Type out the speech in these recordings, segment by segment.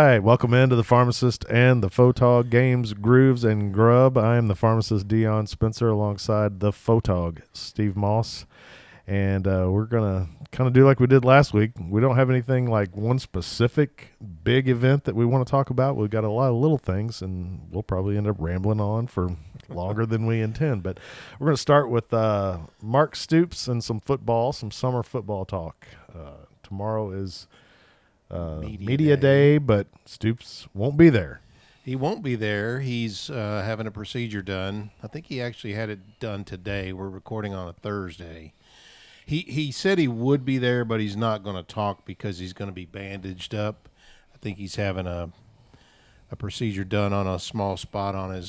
right, welcome into the Pharmacist and the Photog Games, Grooves, and Grub. I am the Pharmacist, Dion Spencer, alongside the Photog, Steve Moss. And we're going to kind of do like we did last week. We don't have anything like one specific big event that we want to talk about. We've got a lot of little things, and we'll probably end up rambling on for longer than we intend. But we're going to start with Mark Stoops and some football, some summer football talk. Tomorrow is media day, but Stoops won't be there. He won't be there. He's having a procedure done. I think he actually had it done today. We're recording on a Thursday. He said he would be there, but he's not going to talk because he's going to be bandaged up. I think he's having a procedure done on a small spot on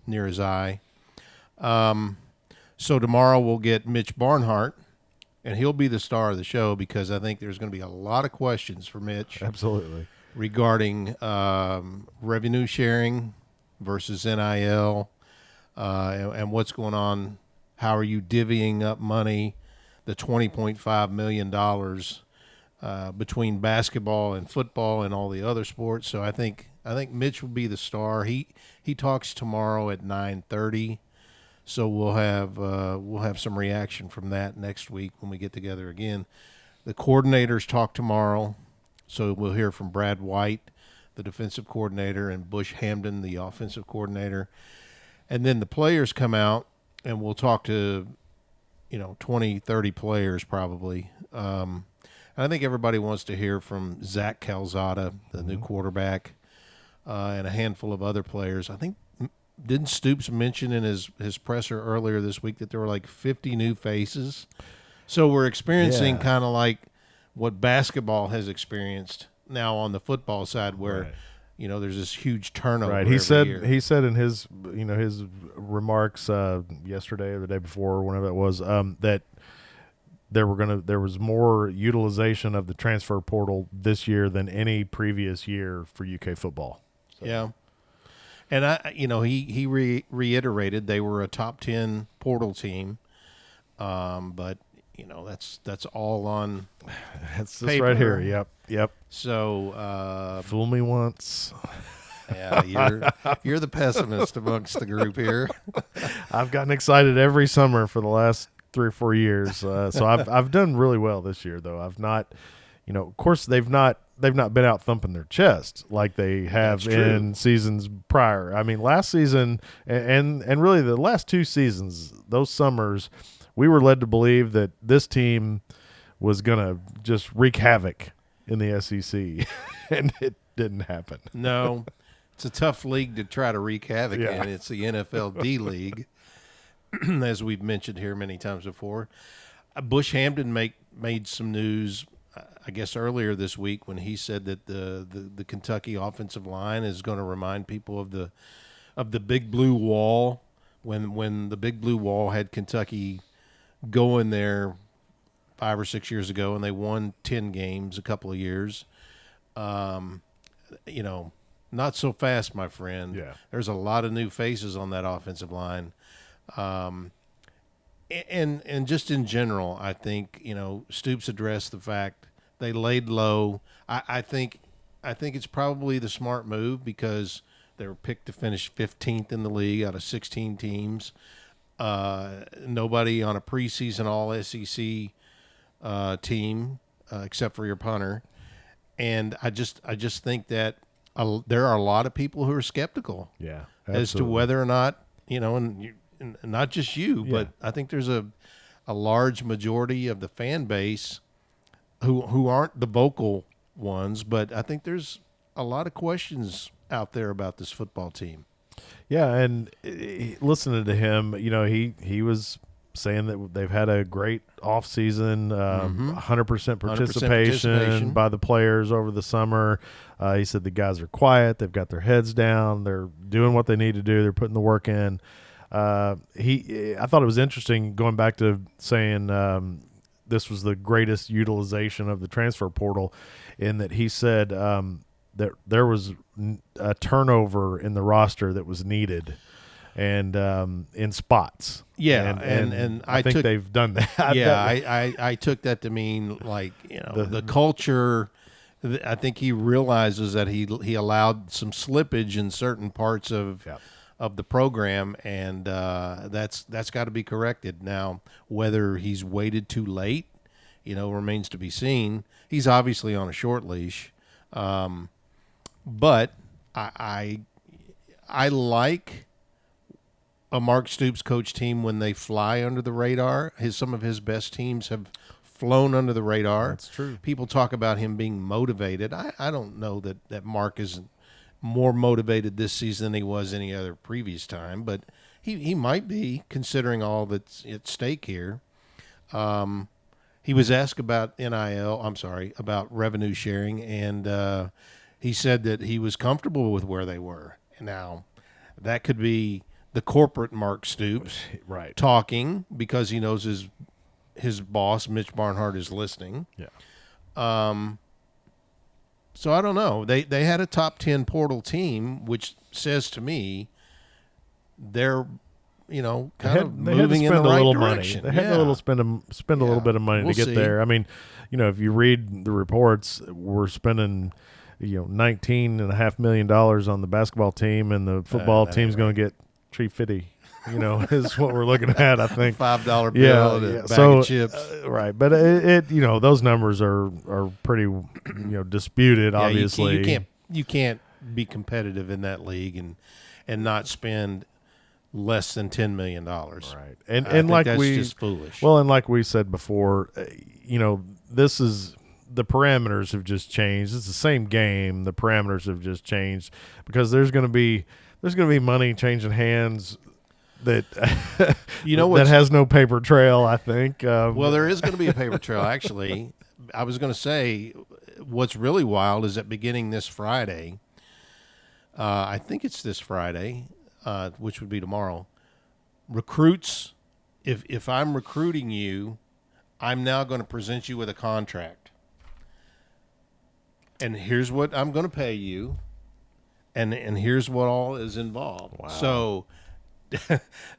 near his eye. So tomorrow we'll get Mitch Barnhart, and he'll be the star of the show because I think there's going to be a lot of questions for Mitch. Absolutely. Regarding revenue sharing versus NIL and what's going on. How are you divvying up money, the $20.5 million between basketball and football and all the other sports? So I think Mitch will be the star. He talks tomorrow at 9:30. So we'll have some reaction from that next week when we get together again. The coordinators talk tomorrow, so we'll hear from Brad White, the defensive coordinator, and Bush Hamden, the offensive coordinator. And then the players come out, and we'll talk to 20, 30 players probably. And I think everybody wants to hear from Zach Calzada, the new quarterback, and a handful of other players. I think didn't Stoops mention in his presser earlier this week that there were like 50 new faces? So we're experiencing kind of like what basketball has experienced now on the football side, where there's this huge turnover. Right. He said in his his remarks yesterday or the day before, or whenever it was, that there was more utilization of the transfer portal this year than any previous year for UK football. So. Yeah. And he reiterated they were a top 10 portal team, but that's all on. That's this right here. Yep. So fool me once. Yeah, you're the pessimist amongst the group here. I've gotten excited every summer for the last 3 or 4 years. So I've done really well this year, though. I've not, of course they've not been out thumping their chest like they have in seasons prior. I mean, last season and really the last 2 seasons, those summers, we were led to believe that this team was going to just wreak havoc in the SEC, and it didn't happen. No, it's a tough league to try to wreak havoc in. It's the NFL D League, as we've mentioned here many times before. Bush Hamden made some news, I guess, earlier this week when he said that the Kentucky offensive line is going to remind people of the Big Blue Wall when the Big Blue Wall had Kentucky going there 5 or 6 years ago, and they won 10 games a couple of years. Not so fast, my friend. Yeah. There's a lot of new faces on that offensive line. And just in general, I think, Stoops addressed the fact they laid low. I think it's probably the smart move because they were picked to finish 15th in the league out of 16 teams. Nobody on a preseason all-SEC team except for your punter. And I just think that there are a lot of people who are skeptical as to whether or not, and not just you, but I think there's a large majority of the fan base who aren't the vocal ones, but I think there's a lot of questions out there about this football team. Yeah, and listening to him, he was saying that they've had a great offseason, 100% participation by the players over the summer. He said the guys are quiet. They've got their heads down. They're doing what they need to do. They're putting the work in. I thought it was interesting going back to saying this was the greatest utilization of the transfer portal, in that he said that there was a turnover in the roster that was needed, and in spots. Yeah, and I think they've done that. Yeah, I took that to mean like the culture I think he realizes that he allowed some slippage in certain parts of the program, and that's got to be corrected. Now, whether he's waited too late, remains to be seen. He's obviously on a short leash, but I like a Mark Stoops coach team when they fly under the radar. Some of his best teams have flown under the radar. That's true. People talk about him being motivated. I don't know that Mark is more motivated this season than he was any other previous time, but he might be, considering all that's at stake here. He was asked about about revenue sharing, and he said that he was comfortable with where they were. Now, that could be the corporate Mark Stoops talking, because he knows his boss, Mitch Barnhart, is listening. Yeah. So I don't know. They had a top 10 portal team, which says to me they're moving in the right direction. They had to spend a little bit of money to get there. I mean, if you read the reports, we're spending $19.5 million on the basketball team, and the football team's going to get $350. Is what we're looking at. I think $5 bill and a bag of chips. Right, but it those numbers are pretty disputed. Obviously, you can't be competitive in that league and not spend less than $10 million. Right, and like that's just foolish. Well, and like we said before, this is. The parameters have just changed. It's the same game. The parameters have just changed because there's going to be money changing hands that that has no paper trail, I think. Well, there is going to be a paper trail, actually. I was going to say what's really wild is that beginning this Friday, I think it's this Friday, which would be tomorrow, recruits, if I'm recruiting you, I'm now going to present you with a contract. And here's what I'm going to pay you, and here's what all is involved. Wow. So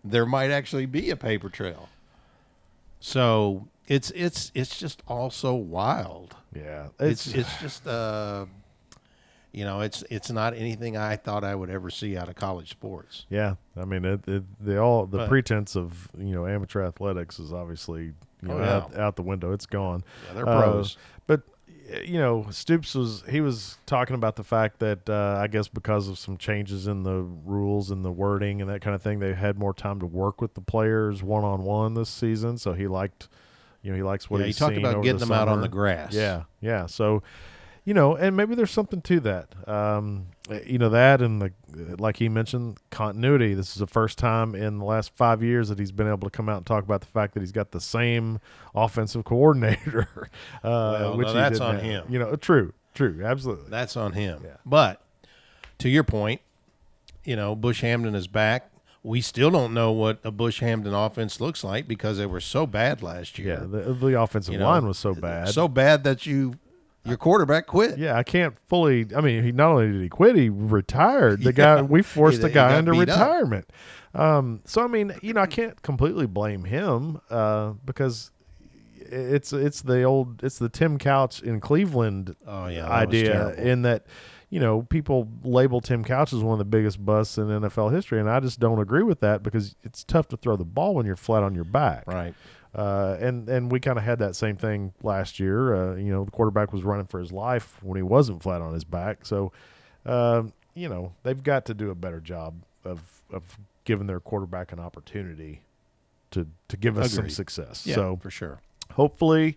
there might actually be a paper trail. So it's just all so wild. Yeah, it's just it's not anything I thought I would ever see out of college sports. Yeah, I mean the pretense of amateur athletics is obviously out the window. It's gone. Yeah, they're pros. But Stoops was talking about the fact that I guess because of some changes in the rules and the wording and that kind of thing, they had more time to work with the players one-on-one this season. So he likes what he's seen. He talked about getting them out on the grass. Yeah. So, and maybe there's something to that. That and like he mentioned, continuity. This is the first time in the last 5 years that he's been able to come out and talk about the fact that he's got the same offensive coordinator. Which that's on him. True, absolutely. That's on him. Yeah. But to your point, Bush Hamden is back. We still don't know what a Bush Hamden offense looks like because they were so bad last year. Yeah, the offensive line was so bad. So bad that your quarterback quit. Yeah, I can't fully. I mean, he not only did he quit, he retired. The guy, we forced the guy into retirement. So I mean, I can't completely blame him because it's the Tim Couch in Cleveland idea in that people label Tim Couch as one of the biggest busts in NFL history, and I just don't agree with that because it's tough to throw the ball when you're flat on your back. Right. And we kind of had that same thing last year. The quarterback was running for his life when he wasn't flat on his back. So, they've got to do a better job of giving their quarterback an opportunity to give us some success. Yeah, so for sure. Hopefully,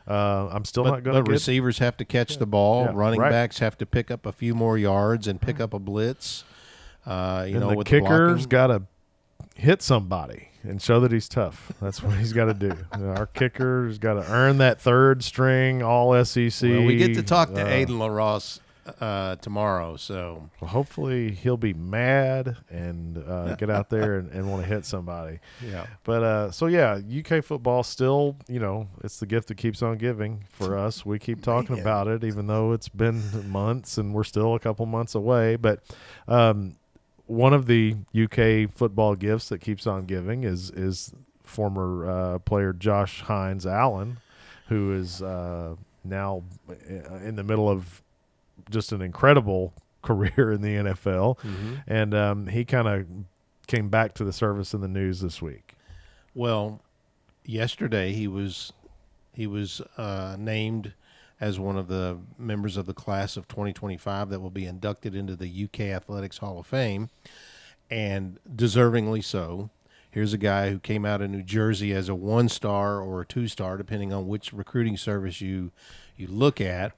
I'm still not going to. But receivers have to catch the ball. Yeah, running backs have to pick up a few more yards and pick up a blitz. The kicker's got to hit somebody and show that he's tough. That's what he's got to do. Our kicker's got to earn that third string all SEC. Well, we get to talk to Aiden LaRosse tomorrow, so hopefully he'll be mad and get out there and want to hit somebody. Yeah. But UK football still, it's the gift that keeps on giving for us. We keep talking about it, even though it's been months and we're still a couple months away. But one of the UK football gifts that keeps on giving is former player Josh Hines-Allen, who is now in the middle of just an incredible career in the NFL, and he kind of came back to the surface in the news this week. Well, yesterday he was named as one of the members of the class of 2025 that will be inducted into the UK Athletics Hall of Fame, and deservingly so. Here's a guy who came out of New Jersey as a 1-star or a 2-star, depending on which recruiting service you look at.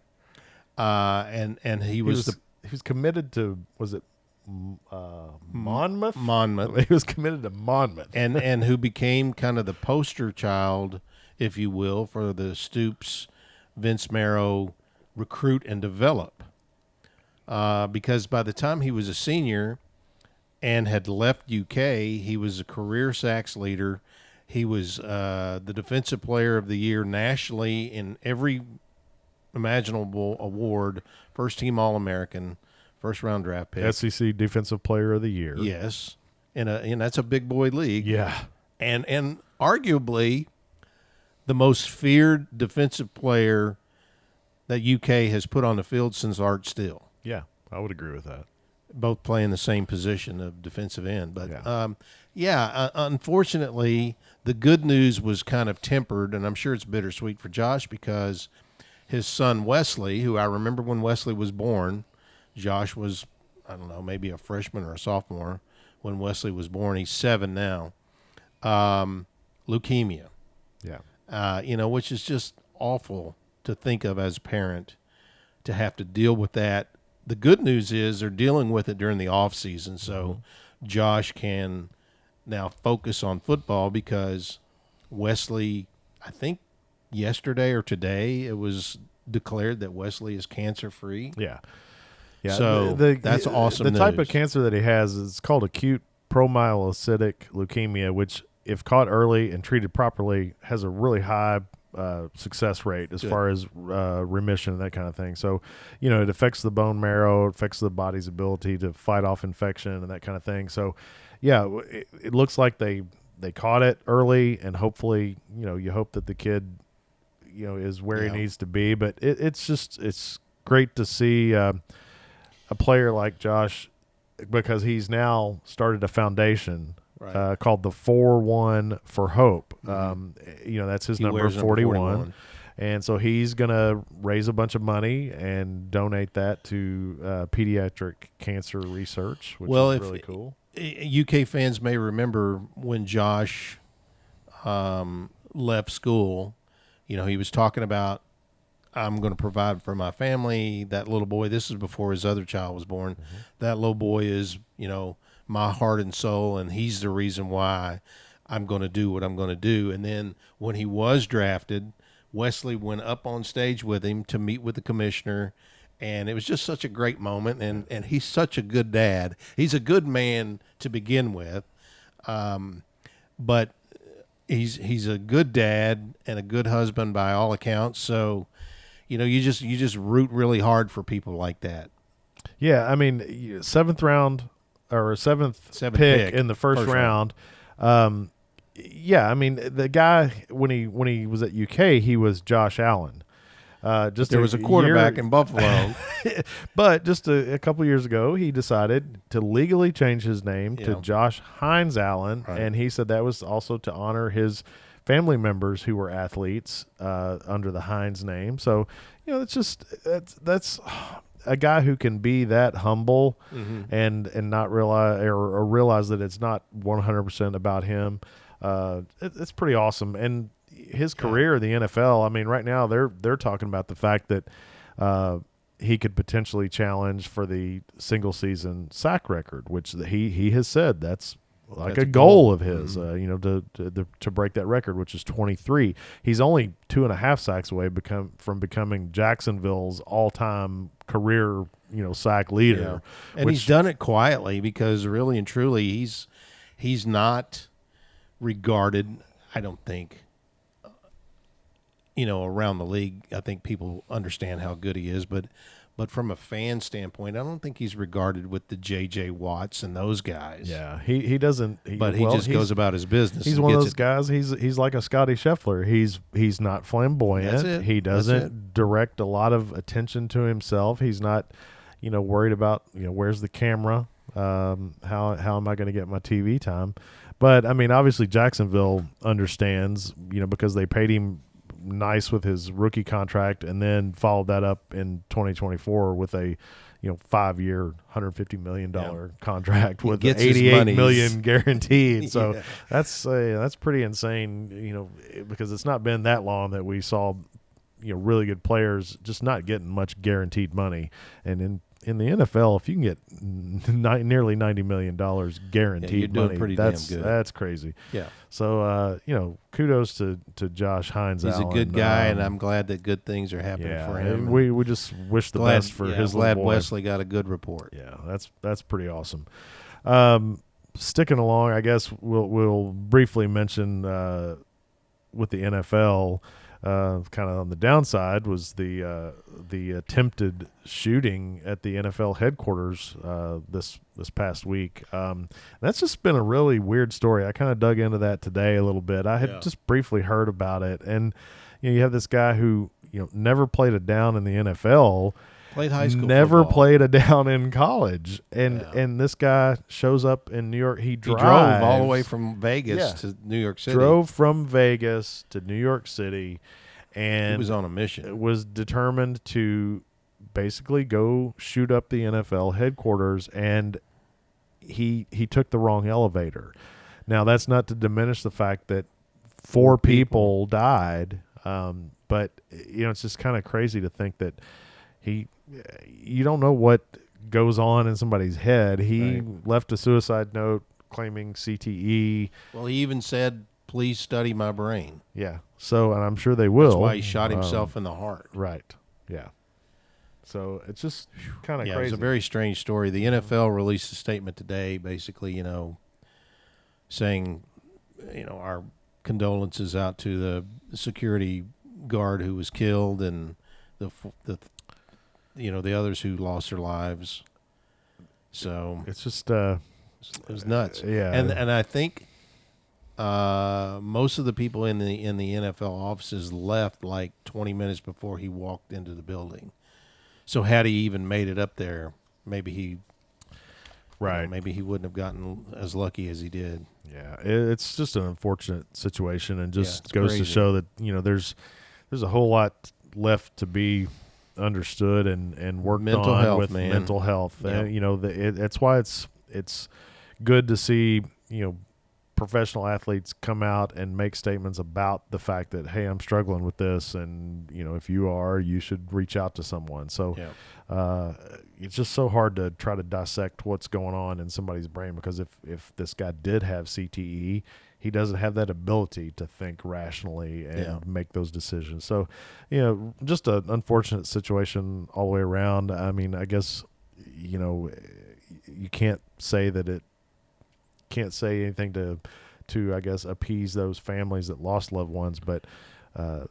And he was committed to, was it Monmouth? Monmouth. He was committed to Monmouth, and who became kind of the poster child, if you will, for the Stoops, Vince Marrow recruit and develop. Because by the time he was a senior and had left UK, he was a career sacks leader. He was the defensive player of the year nationally in every imaginable award, first team All-American, first round draft pick. SEC Defensive Player of the Year. Yes. And that's a big boy league. Yeah. And arguably the most feared defensive player that UK has put on the field since Art Steele. Yeah, I would agree with that. Both playing the same position of defensive end. But, unfortunately, the good news was kind of tempered, and I'm sure it's bittersweet for Josh because his son Wesley, who I remember when Wesley was born, Josh was, I don't know, maybe a freshman or a sophomore when Wesley was born. He's 7 now. Leukemia. Yeah. Which is just awful to think of as a parent to have to deal with that. The good news is they're dealing with it during the off season, so Josh can now focus on football because Wesley, I think yesterday or today, it was declared that Wesley is cancer free. Yeah. Yeah. So that's awesome. The type of cancer that he has is called acute promyelocytic leukemia, which, if caught early and treated properly, has a really high success rate as far as remission and that kind of thing. So, it affects the bone marrow, it affects the body's ability to fight off infection and that kind of thing. So, yeah, it looks like they caught it early, and hopefully, you hope that the kid, is where he needs to be. But it's great to see a player like Josh, because he's now started a foundation called the 4-1 for Hope. That's his number 41. And so he's going to raise a bunch of money and donate that to pediatric cancer research, which is really cool. UK fans may remember when Josh left school, he was talking about, I'm going to provide for my family. That little boy, this is before his other child was born. That little boy is, my heart and soul, and he's the reason why I'm going to do what I'm going to do. And then when he was drafted, Wesley went up on stage with him to meet with the commissioner, and it was just such a great moment. And he's such a good dad. He's a good man to begin with, but he's a good dad and a good husband by all accounts. So, you just root really hard for people like that. Yeah, I mean, seventh pick in the first round. Yeah, I mean, the guy when he was at UK, he was Josh Allen. There was a quarterback in Buffalo, but just a couple years ago, he decided to legally change his name to Josh Hines-Allen, and he said that was also to honor his family members who were athletes under the Hines name. So, it's just that's a guy who can be that humble and not realize or realize that it's not 100% about him. It's pretty awesome. And his career in the NFL, I mean, right now they're talking about the fact that he could potentially challenge for the single season sack record, which he has said that's a goal of his, to break that record, which is 23. He's only 2.5 sacks away from becoming Jacksonville's all-time career, sack leader. Yeah. And he's done it quietly because really and truly he's not regarded, I don't think, around the league. I think people understand how good he is, but But from a fan standpoint, I don't think he's regarded with the J.J. Watts and those guys. Yeah, he doesn't. He just goes about his business. He's one of those guys. He's like a Scotty Scheffler. He's not flamboyant. That's it. He doesn't direct a lot of attention to himself. He's not, worried about where's the camera. How am I going to get my TV time? But I mean, obviously Jacksonville understands. Because they paid him nice with his rookie contract, and then followed that up in 2024 with a 5-year, $150 million contract with $88 million guaranteed. So that's pretty insane. Because it's not been that long that we saw really good players just not getting much guaranteed money, and in the NFL, if you can get nearly $90 million guaranteed you're doing money, pretty damn good. That's crazy. Yeah. So, kudos to Josh Hines-Allen. He's a good guy, and I'm glad that good things are happening for him. We just wish the best for his glad little boy. Wesley got a good report. Yeah, that's pretty awesome. Sticking along, I guess we'll briefly mention with the NFL. Kind of on the downside was the attempted shooting at the NFL headquarters this past week. That's just been a really weird story. I kind of dug into that today a little bit. I had just briefly heard about it, and you have this guy who never played a down in the NFL. Played high school never football. Played a down in college, and this guy shows up in New York. He drove all the way from Vegas to New York City. Drove from Vegas to New York City, and he was on a mission. Was determined to basically go shoot up the NFL headquarters, and he took the wrong elevator. Now, that's not to diminish the fact that four people died, but it's just kind of crazy to think that you don't know what goes on in somebody's head. He left a suicide note claiming CTE. Well, he even said, "Please study my brain." Yeah. So, and I'm sure they will. That's why he shot himself in the heart. Right. Yeah. So it's just kind of crazy. It was a very strange story. The NFL released a statement today, basically, saying, our condolences out to the security guard who was killed and the others who lost their lives. So it's just it was nuts. Yeah, and I think most of the people in the NFL offices left like 20 minutes before he walked into the building. So had he even made it up there, maybe he maybe he wouldn't have gotten as lucky as he did. Yeah, it's just an unfortunate situation, and just goes crazy. to show that there's a whole lot left to be understood and worked mental on health, with man. mental health. Yep. That's why it's good to see professional athletes come out and make statements about the fact that, hey, I'm struggling with this, and if you are, you should reach out to someone. So it's just so hard to try to dissect what's going on in somebody's brain, because if this guy did have CTE, he doesn't have that ability to think rationally and make those decisions. So, just an unfortunate situation all the way around. I mean, I guess, you can't say anything to I guess appease those families that lost loved ones, but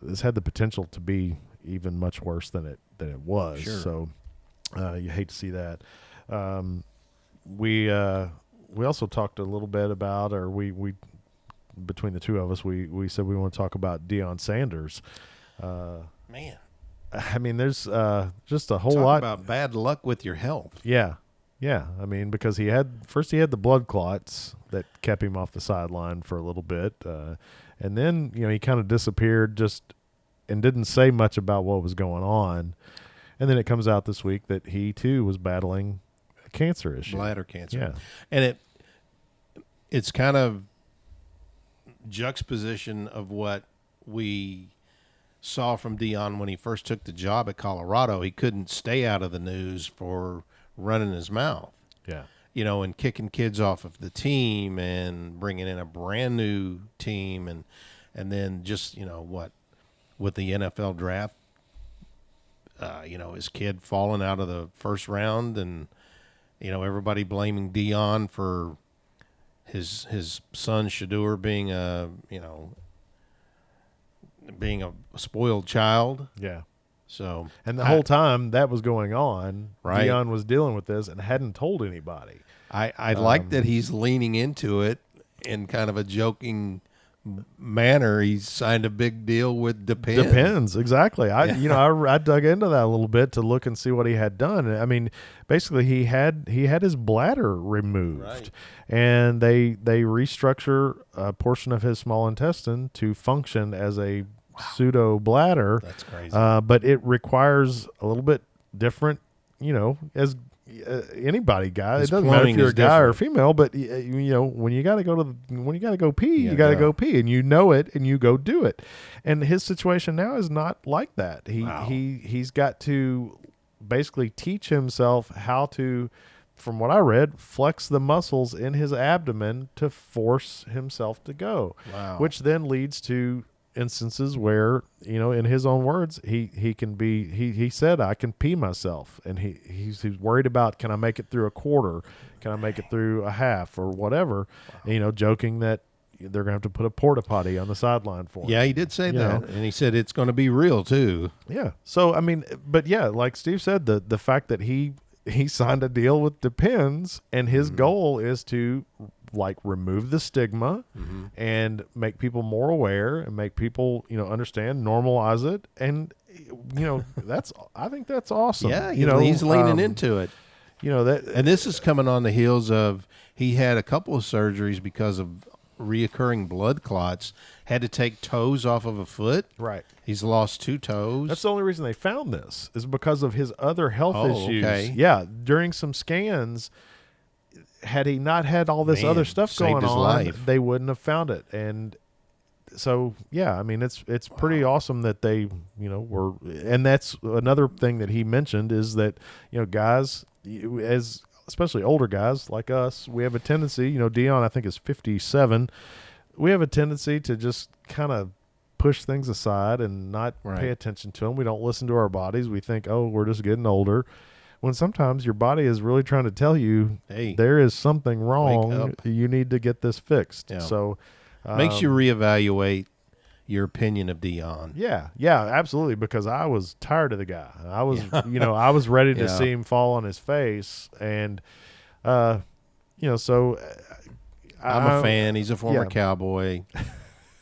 this had the potential to be even much worse than it was. Sure. So you hate to see that. We also talked a little bit about, or we between the two of us, we said we want to talk about Dion Sanders. Man, I mean, there's just a whole lot about bad luck with your health. Yeah. I mean, because he had the blood clots that kept him off the sideline for a little bit, and then he kind of disappeared and didn't say much about what was going on, and then it comes out this week that he too was battling a cancer issue, bladder cancer. Yeah, and it's kind of juxtaposition of what we saw from Dion when he first took the job at Colorado. He couldn't stay out of the news for running his mouth. Yeah. And kicking kids off of the team and bringing in a brand new team. And then just, with the NFL draft, his kid falling out of the first round and, everybody blaming Dion for his son Shadur being a spoiled child. Yeah. So, and the whole time that was going on, right. Dion was dealing with this and hadn't told anybody. I like that he's leaning into it in kind of a joking manner. He's signed a big deal with Depends, exactly. I dug into that a little bit to look and see what he had done. I mean, basically he had his bladder removed, right. and they restructure a portion of his small intestine to function as a pseudo bladder. That's crazy. But it requires a little bit different, as anybody guy. It doesn't matter if you're a guy or a female, but when you got to go pee, you got to go pee, and you know it, and you go do it. And his situation now is not like that. He's got to basically teach himself how to, from what I read, flex the muscles in his abdomen to force himself to go. Wow. Which then leads to instances where, in his own words, he can be, he said, I can pee myself, and he's worried about, can I make it through a quarter, can I make it through a half or whatever. Wow. Joking that they're gonna have to put a porta potty on the sideline for him. Yeah, he did say that, and he said it's going to be real too. Yeah. So I mean, but yeah, like Steve said, the fact that he signed a deal with Depends, and his goal is to remove the stigma and make people more aware and make people, understand, normalize it. And, I think that's awesome. Yeah. He's leaning into it, and this is coming on the heels of, he had a couple of surgeries because of reoccurring blood clots, had to take toes off of a foot. Right. He's lost 2 toes. That's the only reason they found this, is because of his other health issues. Okay. Yeah. During some scans, had he not had all this other stuff going on, life. They wouldn't have found it. And so, yeah, I mean, it's pretty awesome that they, were, and that's another thing that he mentioned, is that, guys, as especially older guys like us, we have a tendency, Dion, I think, is 57. We have a tendency to just kind of push things aside and not pay attention to them. We don't listen to our bodies. We think, oh, we're just getting older. When sometimes your body is really trying to tell you, hey, there is something wrong. You need to get this fixed. Yeah. So makes you reevaluate your opinion of Dion. Yeah, absolutely. Because I was tired of the guy. I was, I was ready to see him fall on his face, and so I'm a fan. He's a former Cowboy.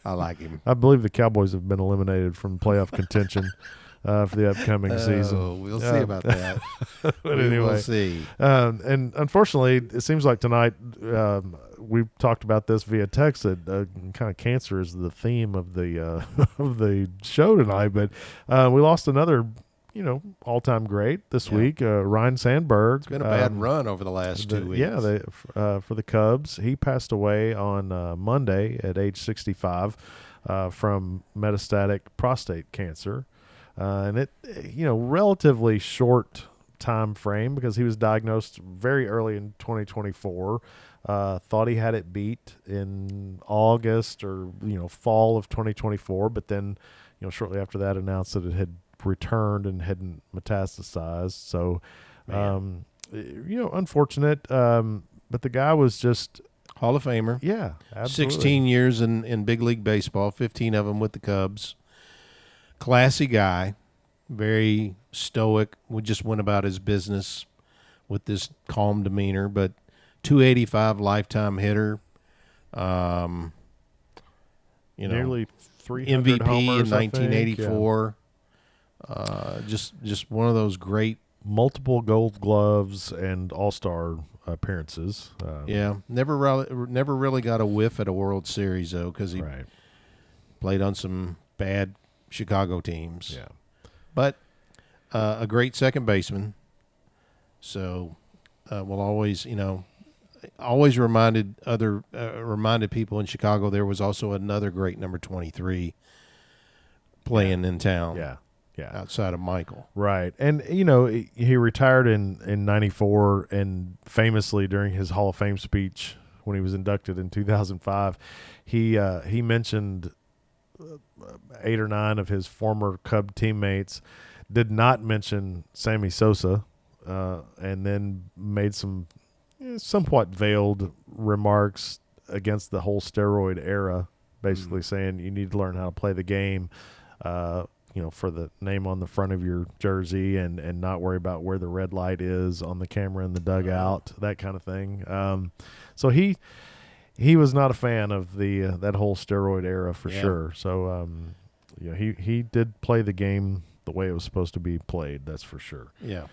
I like him. I believe the Cowboys have been eliminated from playoff contention for the upcoming season. We'll see about that. But anyway, we'll see. And unfortunately, it seems like tonight we've talked about this via text, that kind of cancer is the theme of the of the show tonight. But we lost another, all-time great this week, Ryan Sandberg. It's been a bad run over the last 2 weeks. Yeah, for the Cubs. He passed away on Monday at age 65 from metastatic prostate cancer. And it, relatively short time frame, because he was diagnosed very early in 2024. Thought he had it beat in August or, fall of 2024. But then, shortly after that, announced that it had returned and hadn't metastasized. So, unfortunate. But the guy was just Hall of Famer. Yeah, absolutely. 16 years in big league baseball, 15 of them with the Cubs. Classy guy, very stoic, just went about his business with this calm demeanor, but 285 lifetime hitter. Nearly 300 MVP homers, in 1984. Just one of those great, multiple Gold Gloves and All-Star appearances. Never really got a whiff at a World Series though, because he played on some bad Chicago teams. Yeah, but a great second baseman. So we'll always, reminded people in Chicago there was also another great number 23 playing in town. Yeah. Outside of Michael. Right. And, he retired in 94, and famously during his Hall of Fame speech when he was inducted in 2005, he mentioned 8 or 9 of his former Cub teammates, did not mention Sammy Sosa, and then made some somewhat veiled remarks against the whole steroid era, basically saying you need to learn how to play the game. for the name on the front of your jersey and not worry about where the red light is on the camera in the dugout, that kind of thing. So he was not a fan of that whole steroid era for sure. So he did play the game the way it was supposed to be played. That's for sure. Yeah.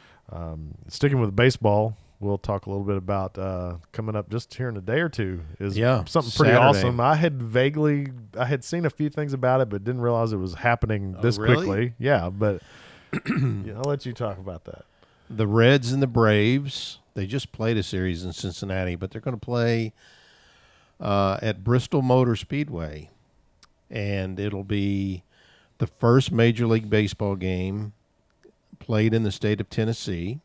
Sticking with baseball, we'll talk a little bit about coming up just here in a day or two is something pretty awesome. I had seen a few things about it, but didn't realize it was happening this quickly. Yeah, but I'll let you talk about that. The Reds and the Braves, they just played a series in Cincinnati, but they're going to play at Bristol Motor Speedway, and it'll be the first Major League Baseball game played in the state of Tennessee.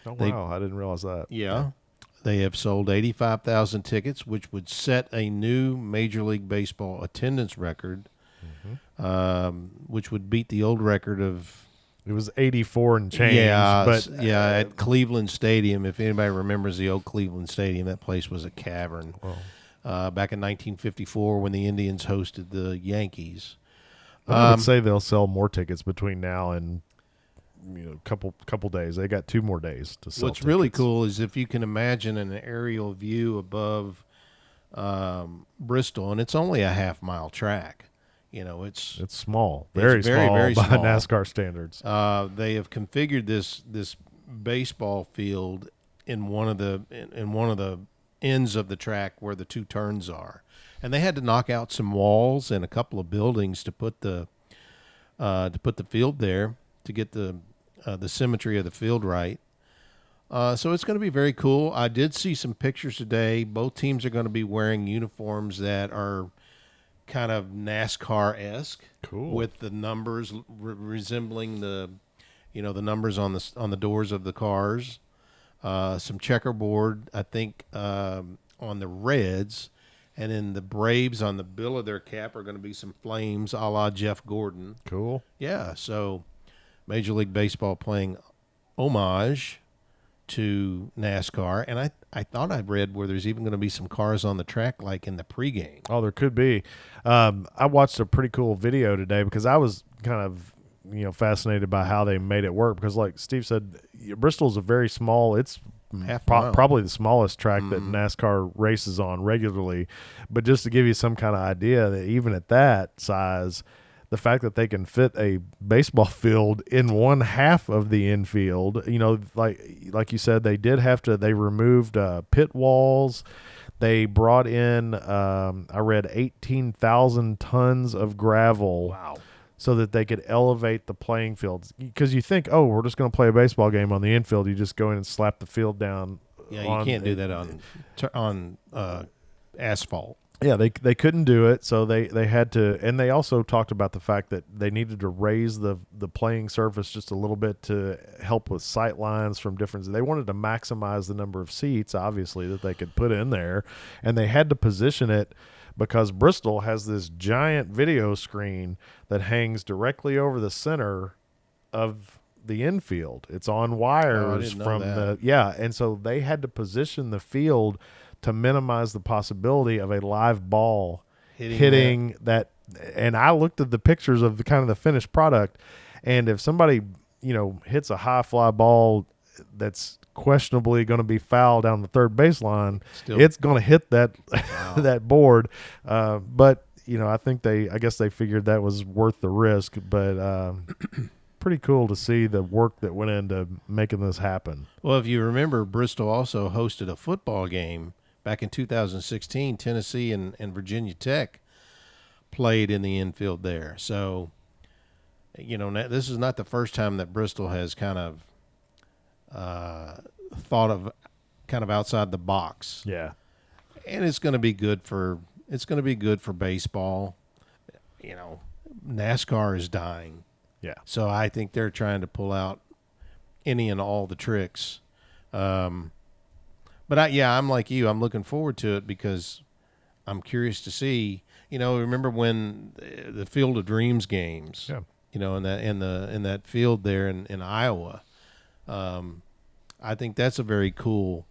Oh, wow. I didn't realize that. Yeah. They have sold 85,000 tickets, which would set a new Major League Baseball attendance record, which would beat the old record of... It was 84 and change. At Cleveland Stadium. If anybody remembers the old Cleveland Stadium, that place was a cavern. Back in 1954 when the Indians hosted the Yankees. I would say they'll sell more tickets between now and couple days. They got 2 more days to sell. What's really cool is if you can imagine an aerial view above Bristol, and it's only a half-mile track. It's small, very small by NASCAR standards. They have configured this baseball field in one of the ends of the track where the 2 turns are, and they had to knock out some walls and a couple of buildings to put the field there to get the symmetry of the field right. So it's going to be very cool. I did see some pictures today. Both teams are going to be wearing uniforms that are kind of NASCAR-esque, with the numbers resembling the numbers on the doors of the cars. Some checkerboard, I think, on the Reds, and then the Braves on the bill of their cap are going to be some flames, a la Jeff Gordon. Cool. Yeah. So Major League Baseball playing homage to NASCAR, and I thought I read where there's even going to be some cars on the track like in the pregame. Oh, there could be. I watched a pretty cool video today because I was kind of fascinated by how they made it work, because like Steve said, Bristol's a very small, it's probably the smallest track that NASCAR races on regularly. But just to give you some kind of idea that even at that size, the fact that they can fit a baseball field in one half of the infield, like you said, they removed pit walls. They brought in, I read 18,000 tons of gravel. Wow. So that they could elevate the playing fields. Because you think, oh, we're just going to play a baseball game on the infield. You just go in and slap the field down. Yeah, you can't do that on asphalt. Yeah, they couldn't do it, so they had to. And they also talked about the fact that they needed to raise the playing surface just a little bit to help with sight lines from different. They wanted to maximize the number of seats, obviously, that they could put in there. And they had to position it, because Bristol has this giant video screen that hangs directly over the center of the infield. It's on wires and so they had to position the field to minimize the possibility of a live ball hitting that. And I looked at the pictures of the finished product, and if somebody hits a high fly ball that's questionably going to be foul down the third baseline, it's going to hit that that board. But I guess they figured that was worth the risk. But pretty cool to see the work that went into making this happen. Well, if you remember, Bristol also hosted a football game back in 2016. Tennessee and Virginia Tech played in the infield there. So, this is not the first time that Bristol has kind of thought of kind of outside the box. Yeah. And it's going to be good for baseball. NASCAR is dying. Yeah. So I think they're trying to pull out any and all the tricks. But I'm like you. I'm looking forward to it because I'm curious to see, remember when the Field of Dreams games, in that field there in Iowa. I think that's a very cool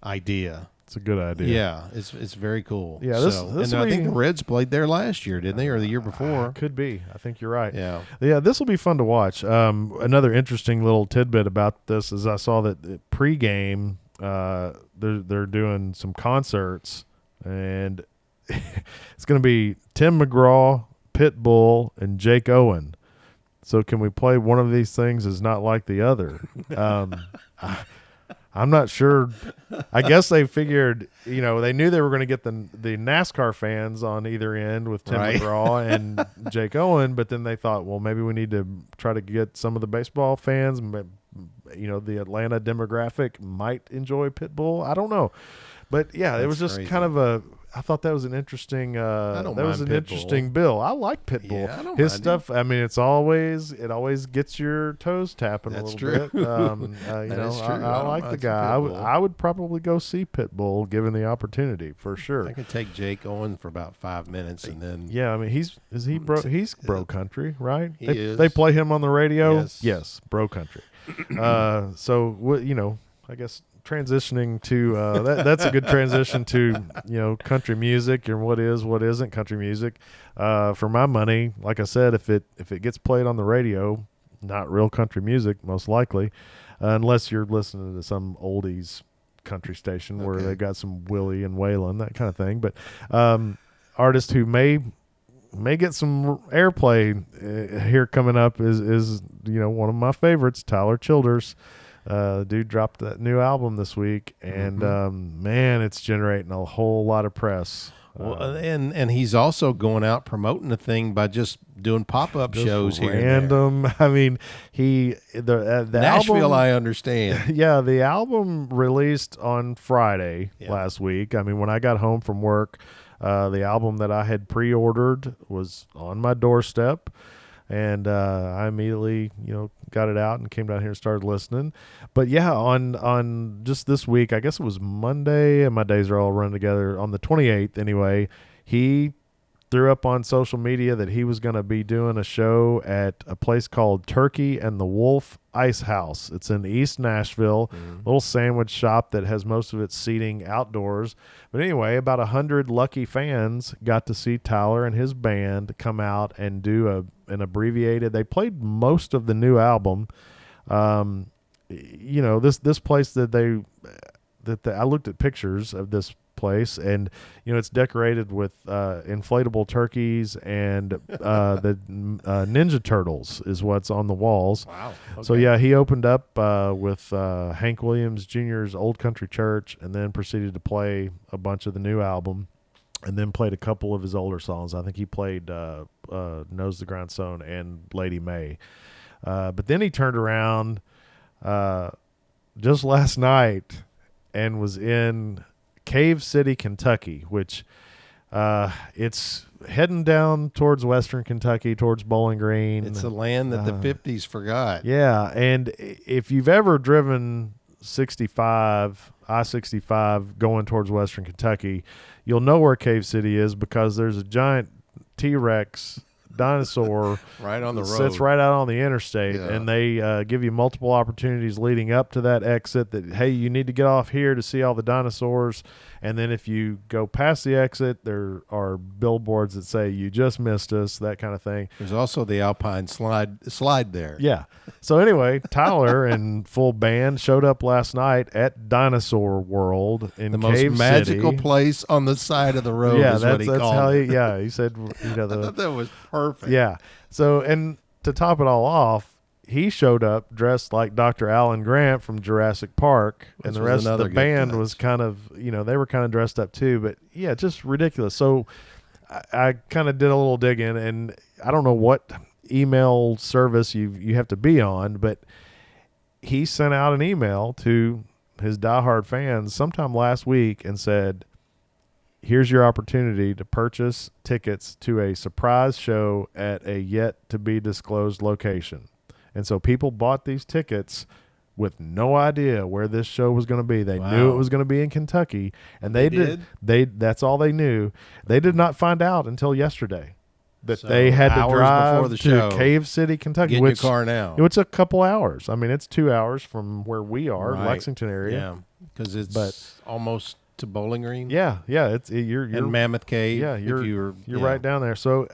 idea. It's a good idea. Yeah, it's very cool. Yeah, and I think the Reds played there last year, didn't they, or the year before? Could be. I think you're right. Yeah. This will be fun to watch. Another interesting little tidbit about this is I saw that pregame they're doing some concerts, and it's going to be Tim McGraw, Pitbull, and Jake Owen. So can we play one of these things as not like the other? I'm not sure. I guess they figured, they knew they were going to get the NASCAR fans on either end with Tim McGraw and Jake Owen, but then they thought, well, maybe we need to try to get some of the baseball fans, the Atlanta demographic might enjoy Pitbull. I don't know. But, yeah, it was just crazy. Kind of I thought that was an interesting interesting bill. I like Pitbull. Yeah, I don't His mind stuff, him. I mean, it always gets your toes tapping That's a little true. bit. That is true. I like the guy. I would probably go see Pitbull given the opportunity for sure. I could take Jake Owen for about 5 minutes and then I mean, he's bro country, right? He is. They play him on the radio. Yes, bro country. So I guess transitioning to that's a good transition to country music and what isn't country music. For my money, like I said, if it gets played on the radio, not real country music most likely, unless you're listening to some oldies country station where they got some Willie and Waylon, that kind of thing. But artists who may get some airplay here coming up is one of my favorites, Tyler Childers. Dude dropped that new album this week, and man, it's generating a whole lot of press. Well, and he's also going out promoting the thing by just doing pop-up shows here. Random. I mean, the Nashville, album, I understand. Yeah, the album released on Friday last week. I mean, when I got home from work, the album that I had pre-ordered was on my doorstep. And I immediately, got it out and came down here and started listening. But yeah, on just this week, I guess it was Monday, and my days are all run together. On the 28th, anyway, he threw up on social media that he was going to be doing a show at a place called Turkey and the Wolf Ice House. It's in East Nashville, little sandwich shop that has most of its seating outdoors. But anyway, about 100 lucky fans got to see Tyler and his band come out and do an abbreviated. They played most of the new album. This place that I looked at pictures of this place, and it's decorated with inflatable turkeys and the Ninja Turtles is what's on the walls. Wow. Okay. So yeah, he opened up with Hank Williams Jr.'s Old Country Church, and then proceeded to play a bunch of the new album, and then played a couple of his older songs. I think he played Nose the Grindstone and Lady May. But then he turned around just last night and was in Cave City, Kentucky, which it's heading down towards western Kentucky, towards Bowling Green. It's a land that the 50s forgot. Yeah, and if you've ever driven I-65 going towards western Kentucky, you'll know where Cave City is because there's a giant T-Rex dinosaur right on the road. Sits right out on the interstate, and they give you multiple opportunities leading up to that exit that, hey, you need to get off here to see all the dinosaurs. And then if you go past the exit, there are billboards that say you just missed us, that kind of thing. There's also the Alpine slide there. Yeah. So anyway, Tyler and full band showed up last night at Dinosaur World in the Cave most magical City. place on the side of the road. Yeah, is that's what he called how it. he said. I thought that was perfect. Yeah. So, and to top it all off, he showed up dressed like Dr. Alan Grant from Jurassic Park, and the rest of the band was kind of, they were kind of dressed up too. But yeah, just ridiculous. So I kind of did a little digging, and I don't know what email service you have to be on, but he sent out an email to his diehard fans sometime last week and said, here's your opportunity to purchase tickets to a surprise show at a yet-to-be-disclosed location. And so people bought these tickets with no idea where this show was going to be. They knew it was going to be in Kentucky, and they did. That's all they knew. They did not find out until yesterday that they had to drive to Cave City, Kentucky. Get in your car now. It's a couple hours. I mean, it's 2 hours from where we are, Lexington area. Yeah, because it's almost to Bowling Green. Yeah. You're and Mammoth Cave. Yeah, you're right down there. So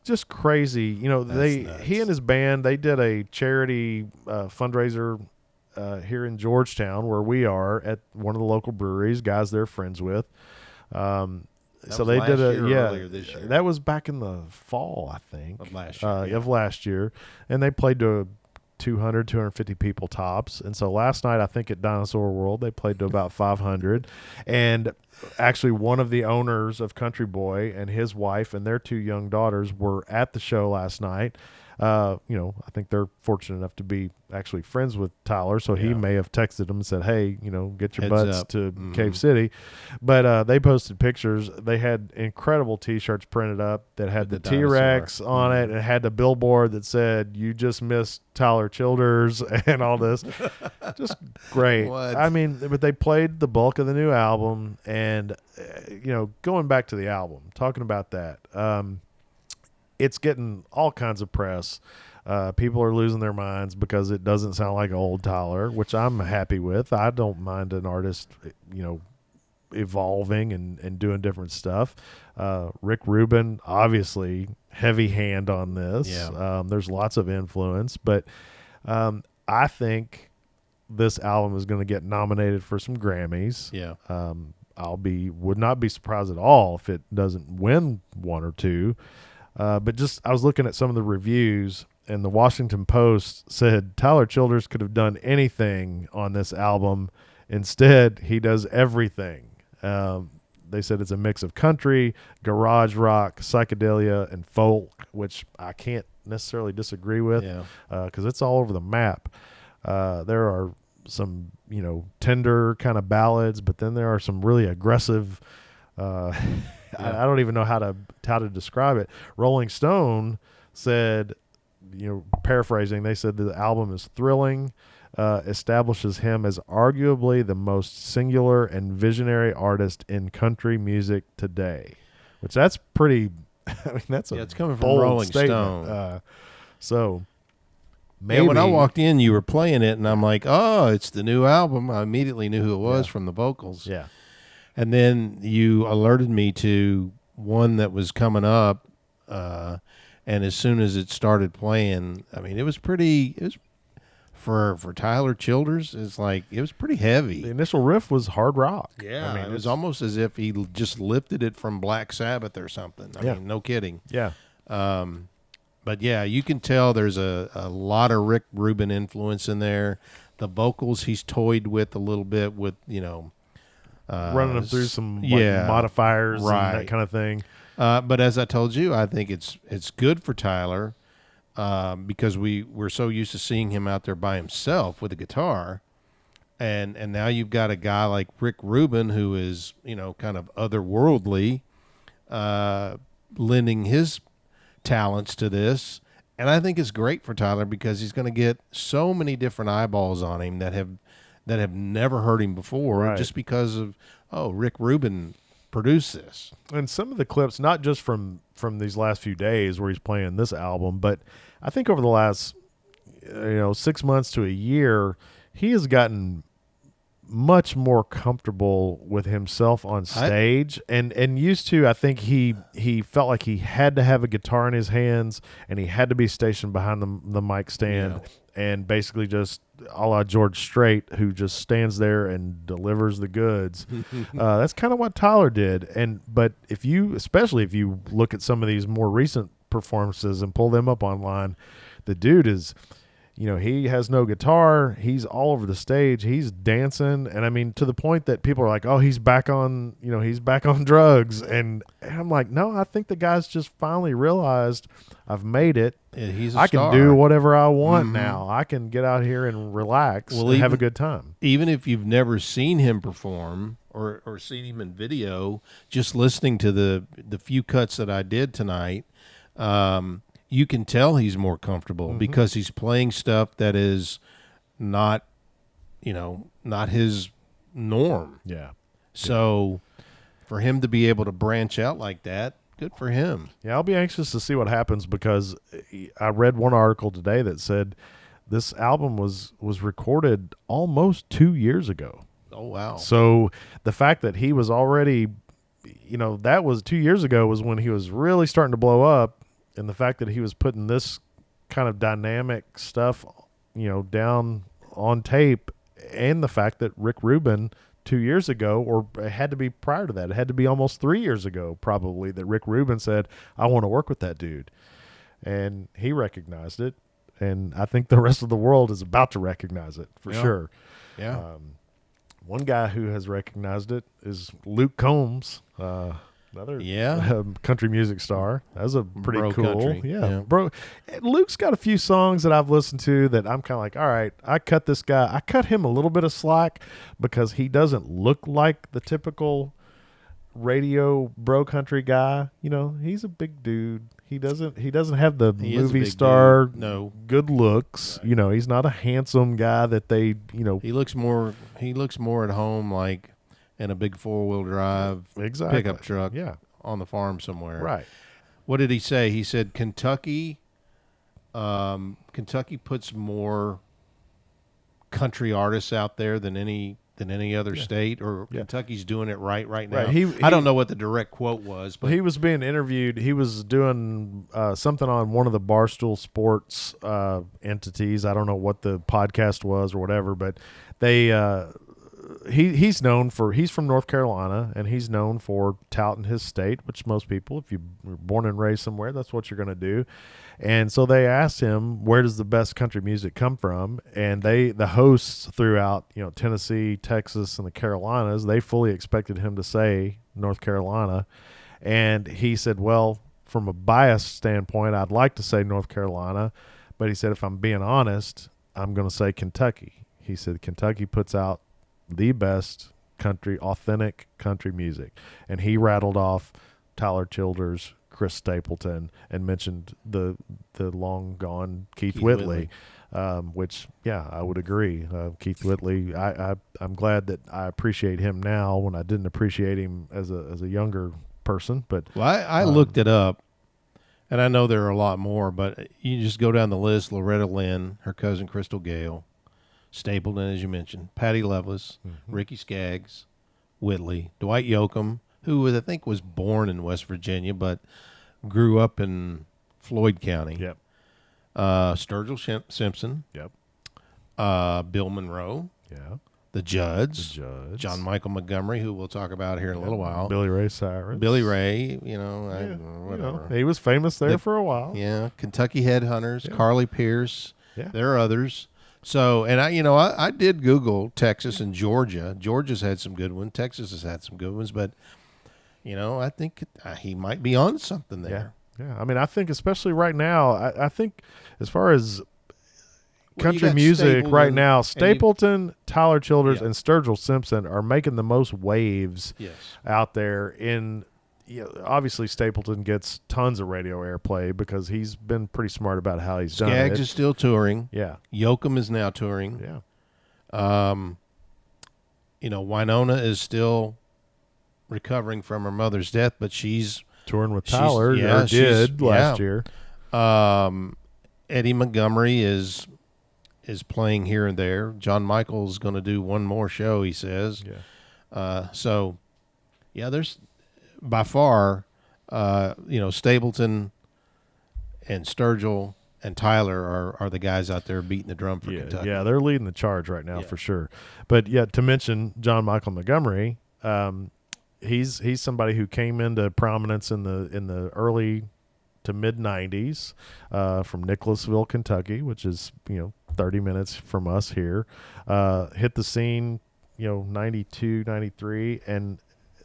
just crazy. He and his band, they did a charity fundraiser here in Georgetown, where we are, at one of the local breweries. Guys they're friends with. So they did earlier this year. That was back in the fall, I think, of last year. And they played to 250 people tops. And so last night, I think at Dinosaur World, they played to about 500. And actually, one of the owners of Country Boy and his wife and their 2 young daughters were at the show last night. I think they're fortunate enough to be actually friends with Tyler, so he may have texted them and said, hey, get your butts to Cave City. But they posted pictures. They had incredible T-shirts printed up that had the T-Rex on it, and it had the billboard that said, you just missed Tyler Childers, and all this. Just great. What? I mean, but they played the bulk of the new album, and, going back to the album, talking about that, it's getting all kinds of press. People are losing their minds because it doesn't sound like old Tyler, which I'm happy with. I don't mind an artist, evolving and doing different stuff. Rick Rubin, obviously, heavy hand on this. Yeah. There's lots of influence, but I think this album is going to get nominated for some Grammys. Yeah. Would not be surprised at all if it doesn't win 1 or 2. But I was looking at some of the reviews, and the Washington Post said Tyler Childers could have done anything on this album. Instead, he does everything. They said it's a mix of country, garage rock, psychedelia, and folk, which I can't necessarily disagree with, because it's all over the map. There are some, tender kind of ballads, but then there are some really aggressive I don't even know how to describe it. Rolling Stone said, paraphrasing, they said the album is thrilling, establishes him as arguably the most singular and visionary artist in country music today. Which that's pretty. I mean, that's it's coming from Rolling statement. Stone. So maybe when I walked in, you were playing it, and I'm like, oh, it's the new album. I immediately knew who it was from the vocals. Yeah. And then you alerted me to one that was coming up, and as soon as it started playing, I mean, it was for Tyler Childers. It was pretty heavy. The initial riff was hard rock. Yeah, I mean, it was almost as if he just lifted it from Black Sabbath or something. I mean, no kidding. Yeah. But yeah, you can tell there's a lot of Rick Rubin influence in there. The vocals he's toyed with a little bit with, running them through some modifiers and that kind of thing. But as I told you, I think it's good for Tyler because we're so used to seeing him out there by himself with a guitar, and now you've got a guy like Rick Rubin who is kind of otherworldly, lending his talents to this. And I think it's great for Tyler because he's going to get so many different eyeballs on him that have never heard him before, just because of Rick Rubin produced this. And some of the clips, not just from these last few days where he's playing this album, but I think over the last 6 months to a year, he has gotten much more comfortable with himself on stage and used to. I think he felt like he had to have a guitar in his hands and he had to be stationed behind the mic stand and basically just a la George Strait, who just stands there and delivers the goods. That's kind of what Tyler did. But especially if you look at some of these more recent performances and pull them up online, the dude is, he has no guitar. He's all over the stage. He's dancing. And I mean, to the point that people are like, oh, he's back on drugs. And I'm like, no, I think the guy's just finally realized I've made it. He's a I star. can do whatever I want now. I can get out here and relax and have a good time. Even if you've never seen him perform or seen him in video, just listening to the few cuts that I did tonight, you can tell he's more comfortable because he's playing stuff that is not his norm. Yeah. So for him to be able to branch out like that, good for him. Yeah, I'll be anxious to see what happens because I read one article today that said this album was recorded almost 2 years ago. Oh, wow. So the fact that he was already, that was 2 years ago was when he was really starting to blow up, and the fact that he was putting this kind of dynamic stuff, down on tape, and the fact that Rick Rubin 2 years ago, or it had to be prior to that, it had to be almost 3 years ago probably, that Rick Rubin said, I want to work with that dude. And he recognized it. And I think the rest of the world is about to recognize it for sure. Yeah. One guy who has recognized it is Luke Combs, another country music star. That's a pretty Bro cool. country. Yeah, bro. Luke's got a few songs that I've listened to that I'm kind of like, all right, I cut him a little bit of slack because he doesn't look like the typical radio bro country guy. He's a big dude. He doesn't have the movie star good looks. He's not a handsome guy that they, He looks more at home, like in a big 4-wheel drive pickup truck on the farm somewhere. Right. What did he say? He said Kentucky puts more country artists out there than any other state, or Kentucky's doing it right now. Right. I don't know what the direct quote was, but he was being interviewed. He was doing something on one of the Barstool Sports entities. I don't know what the podcast was or whatever, but they he's from North Carolina, and he's known for touting his state, which most people, if you were born and raised somewhere, that's what you're going to do. And so they asked him, where does the best country music come from? And the hosts throughout, Tennessee, Texas, and the Carolinas, they fully expected him to say North Carolina. And he said, well, from a bias standpoint, I'd like to say North Carolina. But he said, if I'm being honest, I'm going to say Kentucky. He said, Kentucky puts out the best authentic country music. And he rattled off Tyler Childers, Chris Stapleton, and mentioned the long gone Keith Whitley. Which, I would agree. Keith Whitley, I'm glad that I appreciate him now when I didn't appreciate him as a younger person. But I looked it up, and I know there are a lot more, but you just go down the list: Loretta Lynn, her cousin Crystal Gale, Stapleton, as you mentioned, Patty Loveless, Ricky Skaggs, Whitley, Dwight Yoakam, who I think was born in West Virginia but grew up in Floyd County. Yep. Sturgill Simpson. Yep. Bill Monroe. Yeah. The Judds. John Michael Montgomery, who we'll talk about here in a little while. Billy Ray Cyrus. Billy Ray, whatever. He was famous there for a while. Yeah. Kentucky Headhunters, Carly Pierce. Yeah. There are others. So, and I did Google Texas and Georgia. Georgia's had some good ones. Texas has had some good ones, but I think he might be on something there. Yeah. I mean, I think especially right now, I think as far as country music right now, Stapleton, Tyler Childers, and Sturgill Simpson are making the most waves out there. Obviously Stapleton gets tons of radio airplay because he's been pretty smart about how he's done it. Skaggs is still touring. Yeah. Yoakam is now touring. Yeah. Winona is still recovering from her mother's death, but she's touring with Tyler. Did last year. Eddie Montgomery is playing here and there. John Michael's going to do one more show, he says. Yeah. There's by far, Stapleton and Sturgill and Tyler are the guys out there beating the drum for Kentucky. Yeah, they're leading the charge right now for sure. But to mention John Michael Montgomery, he's somebody who came into prominence in the early to mid 90s from Nicholasville, Kentucky, which is 30 minutes from us here. Hit the scene 92, 93, and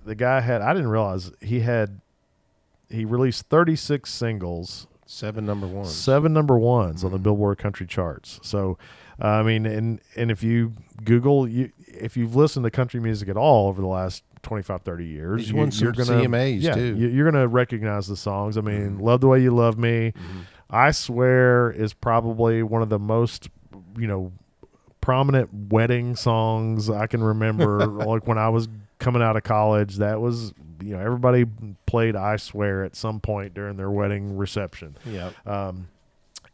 the guy I didn't realize he released 36 singles, 7 number ones on the Billboard country charts. So I mean, and if you Google, if you've listened to country music at all over the last 25, 30 years, you're going to CMAs too. You're going to recognize the songs. I mean, Love the Way You Love Me, I Swear is probably one of the most, prominent wedding songs I can remember. Like when I was coming out of college, that was, everybody played I Swear at some point during their wedding reception. Yeah.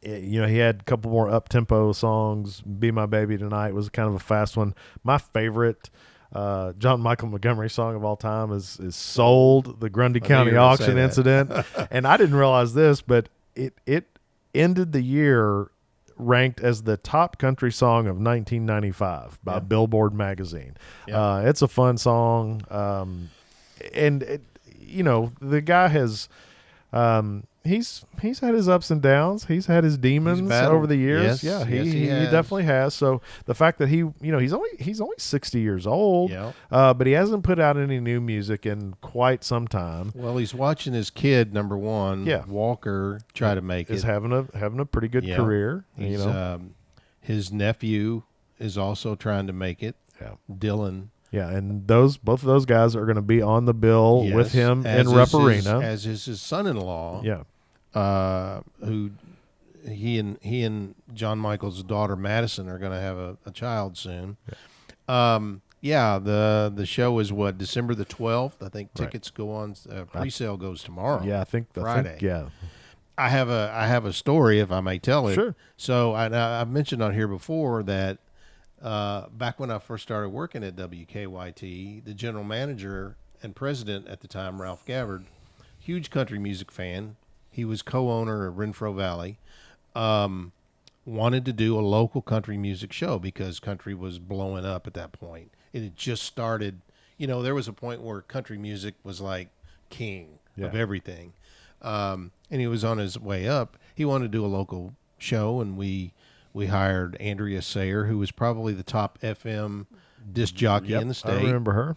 He had a couple more up-tempo songs. Be My Baby Tonight was kind of a fast one. My favorite John Michael Montgomery song of all time is Sold, the Grundy County auction incident. And I didn't realize this, but it ended the year ranked as the top country song of 1995 by Billboard magazine. It's a fun song. And the guy has, he's had his ups and downs. He's had his demons over the years. Yes, he definitely has. So the fact that he's only 60 years old, but he hasn't put out any new music in quite some time. Well, he's watching his kid, number one, Walker, try to make it. Is having a pretty good career. He's, his nephew is also trying to make it. Dylan. Yeah, and both of those guys are going to be on the bill with him in Rupp Arena, as is his son-in-law. Who he and John Michael's daughter Madison are going to have a child soon. The show is December the 12th. I think tickets go on. Pre-sale goes tomorrow. Yeah, I think Friday. I have a story, if I may tell it. Sure. So I've mentioned on here before that. Back when I first started working at WKYT, the general manager and president at the time, Ralph Gabbard, huge country music fan. He was co-owner of Renfro Valley, wanted to do a local country music show because country was blowing up at that point. It had just started. There was a point where country music was like king of everything. And he was on his way up. He wanted to do a local show, and we hired Andrea Sayer, who was probably the top FM disc jockey in the state. I remember her.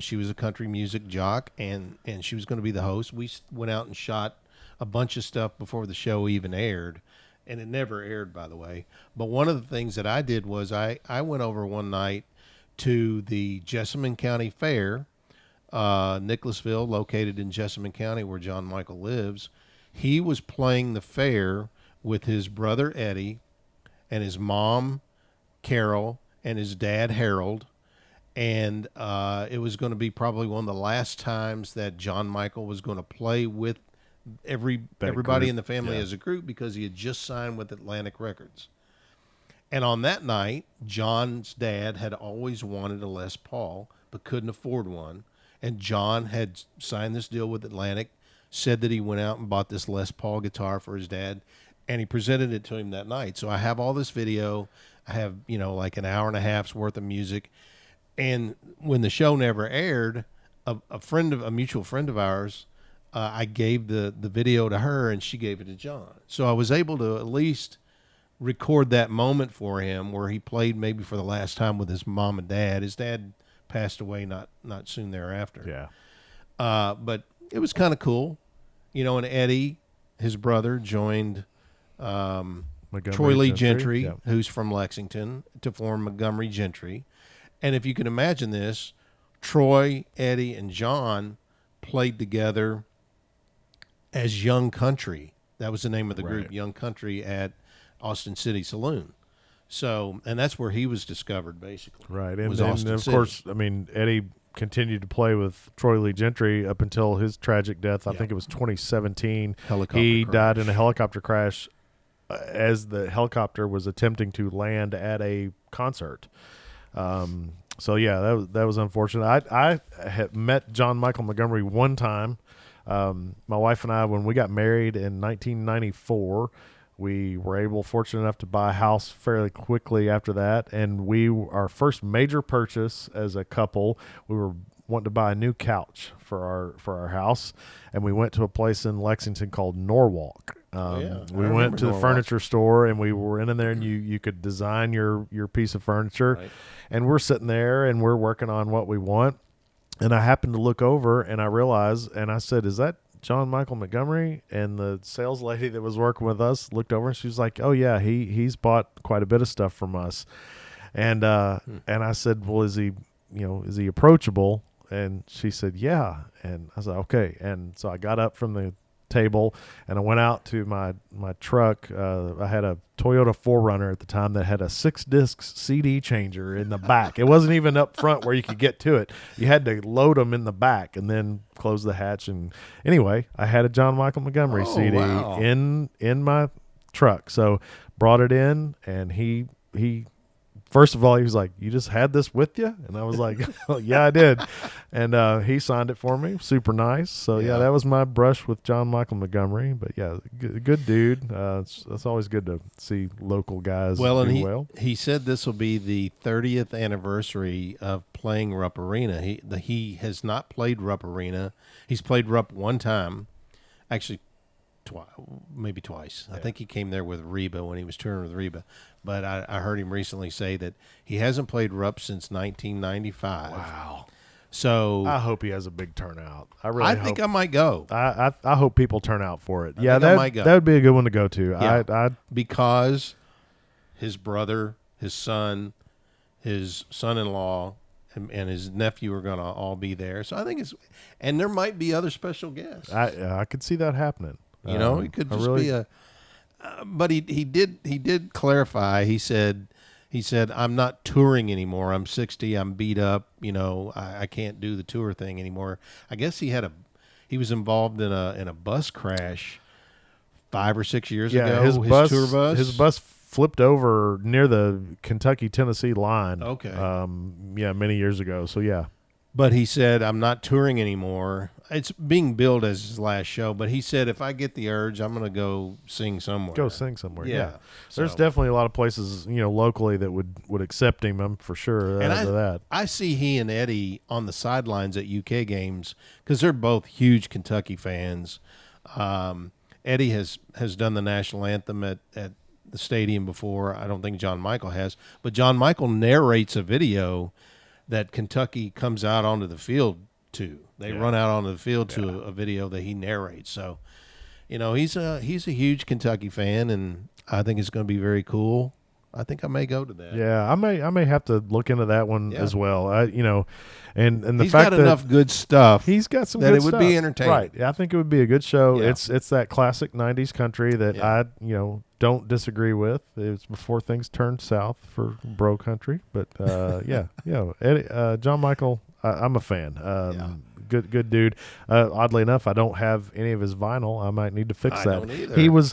She was a country music jock, and she was going to be the host. We went out and shot a bunch of stuff before the show even aired, and it never aired, by the way. But one of the things that I did was I went over one night to the Jessamine County Fair, Nicholasville, located in Jessamine County where John Michael lives. He was playing the fair with his brother Eddie, and his mom, Carol, and his dad, Harold. And it was going to be probably one of the last times that John Michael was going to play with everybody in the family as a group, because he had just signed with Atlantic Records. And on that night, John's dad had always wanted a Les Paul, but couldn't afford one. And John had signed this deal with Atlantic, said that he went out and bought this Les Paul guitar for his dad, and he presented it to him that night. So I have all this video. I have, like an hour and a half's worth of music. And when the show never aired, a mutual friend of ours, I gave the video to her, and she gave it to John. So I was able to at least record that moment for him where he played maybe for the last time with his mom and dad. His dad passed away not soon thereafter. But it was kind of cool. And Eddie, his brother, joined Troy Lee Gentry, who's from Lexington, to form Montgomery Gentry. And if you can imagine this, Troy, Eddie, and John played together as Young Country. That was the name of the group, Young Country, at Austin City Saloon. So, and that's where he was discovered, basically. Right. And of course, Eddie continued to play with Troy Lee Gentry up until his tragic death. I think it was 2017. He died in a helicopter crash as the helicopter was attempting to land at a concert. So that was unfortunate. I had met John Michael Montgomery one time. My wife and I, when we got married in 1994, we were fortunate enough to buy a house fairly quickly after that. And our first major purchase as a couple, we were wanting to buy a new couch for our house. And we went to a place in Lexington called Norwalk. We went to the furniture store, and we were in there, and you could design your piece of furniture. Right. And we're sitting there, and we're working on what we want. And I happened to look over, and I realized, and I said, "Is that John Michael Montgomery?" And the sales lady that was working with us looked over, and she was like, "Oh yeah, he's bought quite a bit of stuff from us." And I said, "Well, is he approachable?" And she said, "Yeah." And I said, "Okay." And so I got up from the table, and I went out to my truck. I had a Toyota 4Runner at the time that had a 6-disc CD changer in the back. It wasn't even up front where you could get to it. You had to load them in the back and then close the hatch. And anyway, I had a John Michael Montgomery CD in my truck. So brought it in, and he first of all, he was like, "You just had this with you?" And I was like, oh, "Yeah, I did." And he signed it for me. Super nice. So yeah, that was my brush with John Michael Montgomery. But yeah, good dude. It's always good to see local guys do well. He said this will be the 30th anniversary of playing Rupp Arena. He has not played Rupp Arena. He's played Rupp one time, actually maybe twice. Yeah. I think he came there with Reba when he was touring with Reba. But I heard him recently say that he hasn't played Rupp since 1995. Wow. So I hope he has a big turnout. I think I might go. I hope people turn out for it. I might go. That would be a good one to go to. Yeah. Because his brother, his son, his son-in-law, and his nephew are going to all be there. So I think and there might be other special guests. I could see that happening. It could just be a. But he did clarify. He said, I'm not touring anymore. I'm 60. I'm beat up. I can't do the tour thing anymore. I guess he was involved in a bus crash 5 or 6 years ago. His tour bus. His bus flipped over near the Kentucky-Tennessee line. Okay. Many years ago. So yeah. But he said, I'm not touring anymore. It's being billed as his last show. But he said, if I get the urge, I'm going to go sing somewhere. Yeah. There's definitely a lot of places, locally that would accept him. I'm for sure that. I see he and Eddie on the sidelines at UK games because they're both huge Kentucky fans. Eddie has done the national anthem at the stadium before. I don't think John Michael has. But John Michael narrates a video that Kentucky comes out onto the field to. They run out onto the field to a video that he narrates. So, he's a huge Kentucky fan, and I think it's going to be very cool. I think I may go to that. Yeah, I may have to look into that one as well. And the he's fact got enough good stuff. He's got some that good it would stuff. Be entertaining. Right. I think it would be a good show. Yeah. It's that classic 90s country that I don't disagree with. It was before things turned south for bro country, but Eddie, John Michael, I'm a fan. Good dude. Oddly enough, I don't have any of his vinyl. I might need to fix that. I don't either.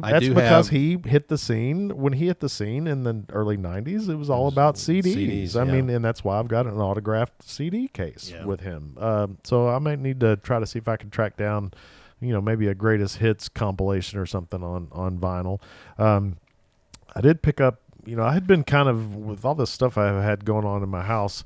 That's because he hit the scene. When he hit the scene in the early 90s, it was all about CDs. I mean, and that's why I've got an autographed CD case with him. So I might need to try to see if I can track down, maybe a greatest hits compilation or something on vinyl. I did pick up, I had been kind of, with all the stuff I had going on in my house,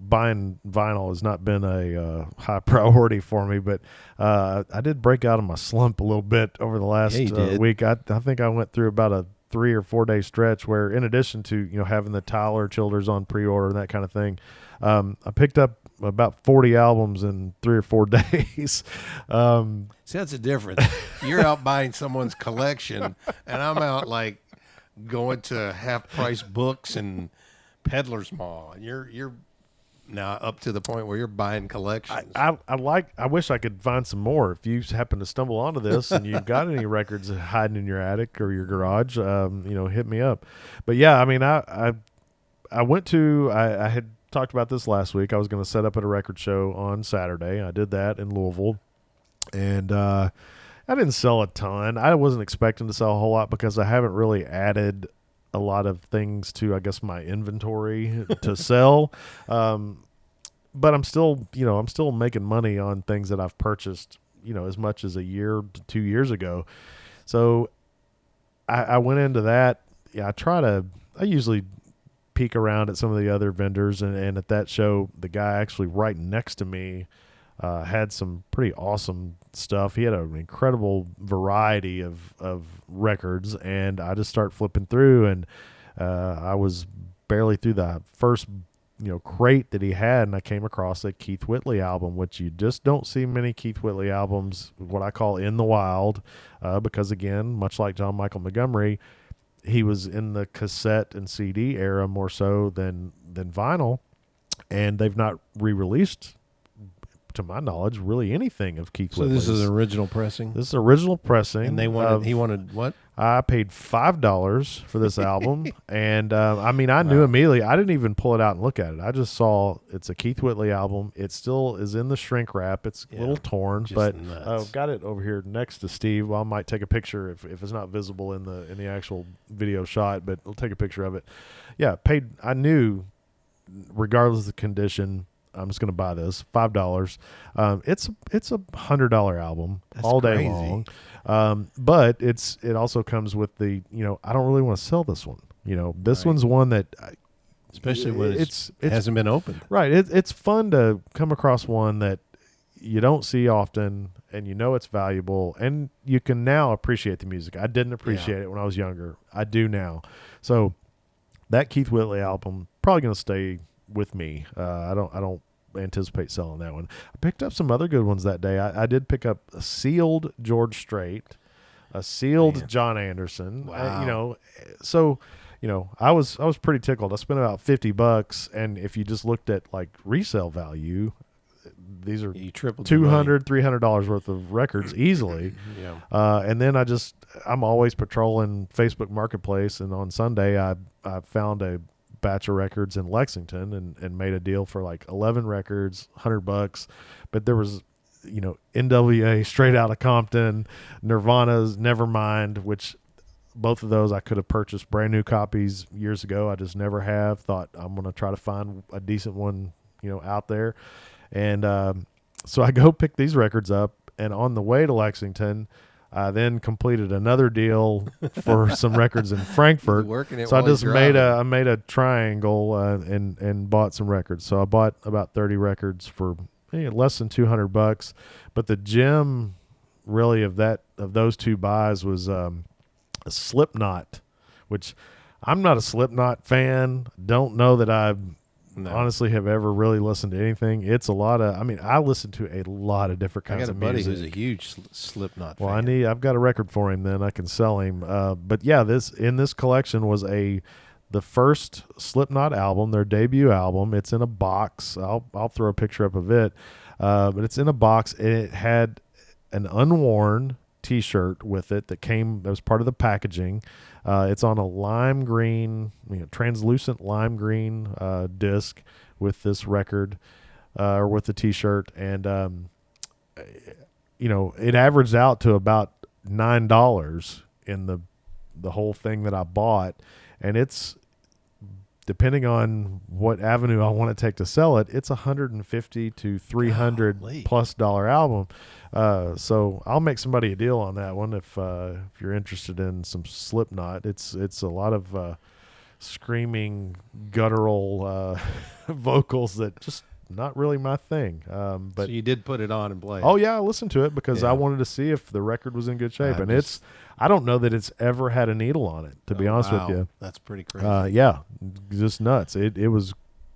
buying vinyl has not been a high priority for me, but I did break out of my slump a little bit over the last week. I think I went through about a 3 or 4 day stretch where, in addition to having the Tyler Childers on pre-order and that kind of thing, I picked up about 40 albums in 3 or 4 days. See, that's the difference. You're out buying someone's collection, and I'm out like going to half-price books and Peddler's Mall, and you're now up to the point where you're buying collections. I wish I could find some more. If you happen to stumble onto this and you've got any records hiding in your attic or your garage, hit me up. But yeah, I mean, I had talked about this last week. I was going to set up at a record show on Saturday. I did that in Louisville, and I didn't sell a ton. I wasn't expecting to sell a whole lot because I haven't really added a lot of things to, I guess, my inventory to sell. But I'm still making money on things that I've purchased, as much as a year to 2 years ago. So I went into that. Yeah, I usually peek around at some of the other vendors, and at that show, the guy actually right next to me had some pretty awesome stuff. He had an incredible variety of records, and I just start flipping through, and I was barely through the first crate that he had, and I came across a Keith Whitley album, which you just don't see many Keith Whitley albums, what I call in the wild, because again, much like John Michael Montgomery, he was in the cassette and CD era more so than vinyl, and they've not re-released to my knowledge, really anything of Keith So Whitley's. this is original pressing? This is original pressing. And he wanted what? I paid $5 for this album, and I knew immediately. I didn't even pull it out and look at it. I just saw it's a Keith Whitley album. It still is in the shrink wrap. It's a little torn, but I've got it over here next to Steve. Well, I might take a picture if it's not visible in the actual video shot, but I'll take a picture of it. Yeah, I knew, regardless of the condition, I'm just going to buy this. $5. It's a $100 album. That's all day crazy. Long. But it also comes with the, I don't really want to sell this one. This one's one that, especially when it hasn't been opened. Right. It's fun to come across one that you don't see often, and it's valuable, and you can now appreciate the music. I didn't appreciate it when I was younger. I do now. So that Keith Whitley album probably going to stay with me. I don't anticipate selling that one. I picked up some other good ones that day. I did pick up a sealed George Strait, a sealed John Anderson. Wow. I was pretty tickled. I spent about $50, and if you just looked at like resale value, these are $200, $300 worth of records easily. Yeah. And then I'm always patrolling Facebook Marketplace, and on Sunday I found a batch of records in Lexington and made a deal for like 11 records, $100. But there was, NWA, Straight Outta Compton, Nirvana's Nevermind, which both of those I could have purchased brand new copies years ago. I just never have. Thought I'm going to try to find a decent one, out there. And so I go pick these records up, and on the way to Lexington, I then completed another deal for some records in Frankfurt. So I just made a triangle and bought some records. So I bought about 30 records for less than $200. But the gem really of those two buys was a Slipknot, which I'm not a Slipknot fan. Don't know that I honestly have ever really listened to anything. It's a lot of, I listen to a lot of different kinds of music. I got a buddy who's a huge Slipknot fan. Well, I've got a record for him, then I can sell him. But yeah, this collection was the first Slipknot album, their debut album. It's in a box. I'll throw a picture up of it. But it's in a box, and it had an unworn T-shirt with it that was part of the packaging. It's on a lime green, translucent lime green disc with this record, or with the T-shirt, and it averaged out to about $9 in the whole thing that I bought, and it's, depending on what avenue I want to take to sell it, it's $150 to $300 plus album. So I'll make somebody a deal on that one if you're interested in some Slipknot. It's a lot of screaming guttural vocals that just not really my thing. But so you did put it on and play it. Oh yeah, I listened to it because I wanted to see if the record was in good shape, I don't know that it's ever had a needle on it, to be honest with you. That's pretty crazy. Yeah, just nuts. It was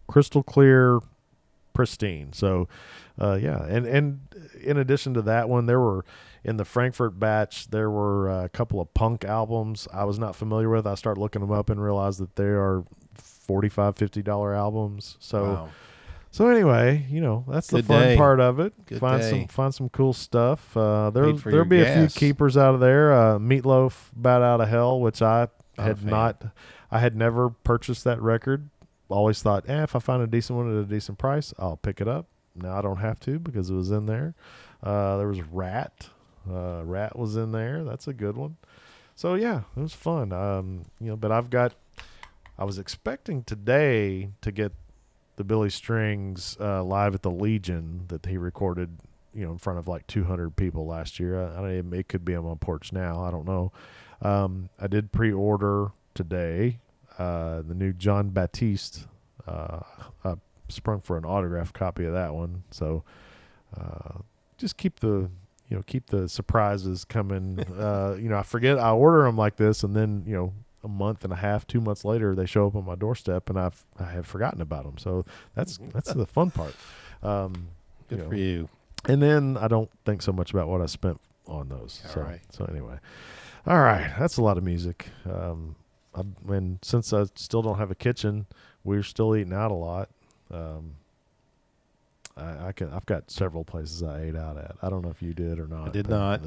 crystal clear, pristine. So, and in addition to that one, there were, in the Frankfurt batch, there were a couple of punk albums I was not familiar with. I started looking them up and realized that they are $45, $50 albums. So. Wow. So anyway, that's the fun part of it. Find some cool stuff. There'll be a few keepers out of there. Meatloaf, Bat Out of Hell, which I had never purchased that record. Always thought, if I find a decent one at a decent price, I'll pick it up. Now I don't have to because it was in there. There was Rat. Rat was in there. That's a good one. So yeah, it was fun. But I was expecting today to get the Billy Strings live at the Legion that he recorded, in front of like 200 people last year. It could be on my porch now. I don't know. I did pre-order today the new John Baptiste. I sprung for an autographed copy of that one. So just keep the surprises coming. I forget I order them like this, and then a month and a half, 2 months later, they show up on my doorstep, and I have forgotten about them. So that's the fun part. Good for you. And then I don't think so much about what I spent on those. All right. So anyway, all right, that's a lot of music. And since I still don't have a kitchen, we're still eating out a lot. I've got several places I ate out at. I don't know if you did or not. I did not.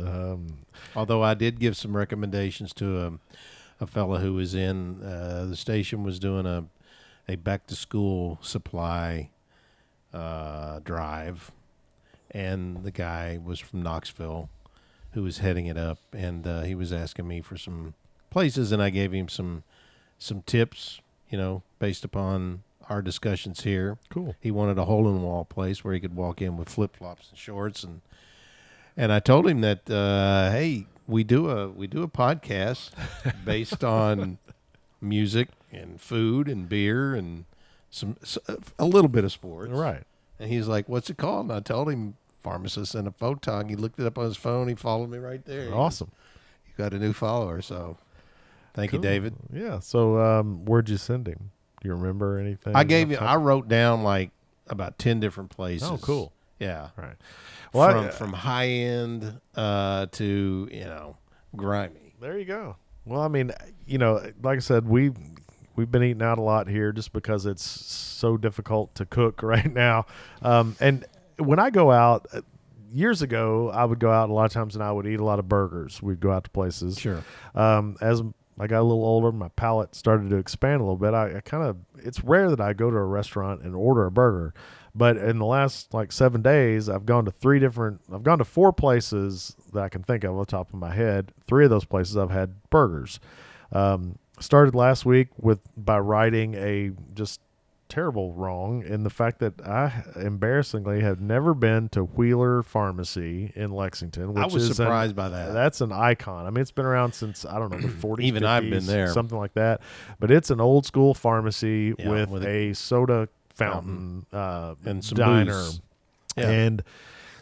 Although I did give some recommendations to a fella who was in the station was doing a back to school supply drive, and the guy was from Knoxville who was heading it up, and he was asking me for some places, and I gave him some tips, based upon our discussions here. Cool. He wanted a hole-in-wall place where he could walk in with flip-flops and shorts, and I told him that hey, we do a podcast based on music and food and beer and a little bit of sports. Right. And he's like, "What's it called?" And I told him, "Pharmacist and a Photog." He looked it up on his phone. He followed me right there. Awesome. You got a new follower, so thank you, David. Yeah. So where'd you send him? Do you remember anything? I wrote down like about 10 different places. Oh, cool. Yeah. Right. Well, from high end to grimy. There you go. Well, I mean, like I said, we've been eating out a lot here just because it's so difficult to cook right now. And when I go out, years ago, I would go out a lot of times and I would eat a lot of burgers. We'd go out to places. Sure. As I got a little older, my palate started to expand a little bit. It's rare that I go to a restaurant and order a burger. But in the last 7 days, I've gone to 4 places that I can think of off the top of my head. 3 of those places I've had burgers. Started last week by righting a just terrible wrong in the fact that I embarrassingly have never been to Wheeler Pharmacy in Lexington. Which I was surprised by that. That's an icon. I mean, it's been around since, I don't know, the 40s, Even 50s, I've been there. Something like that. But it's an old school pharmacy with a soda fountain and some diner. booze. Yeah. And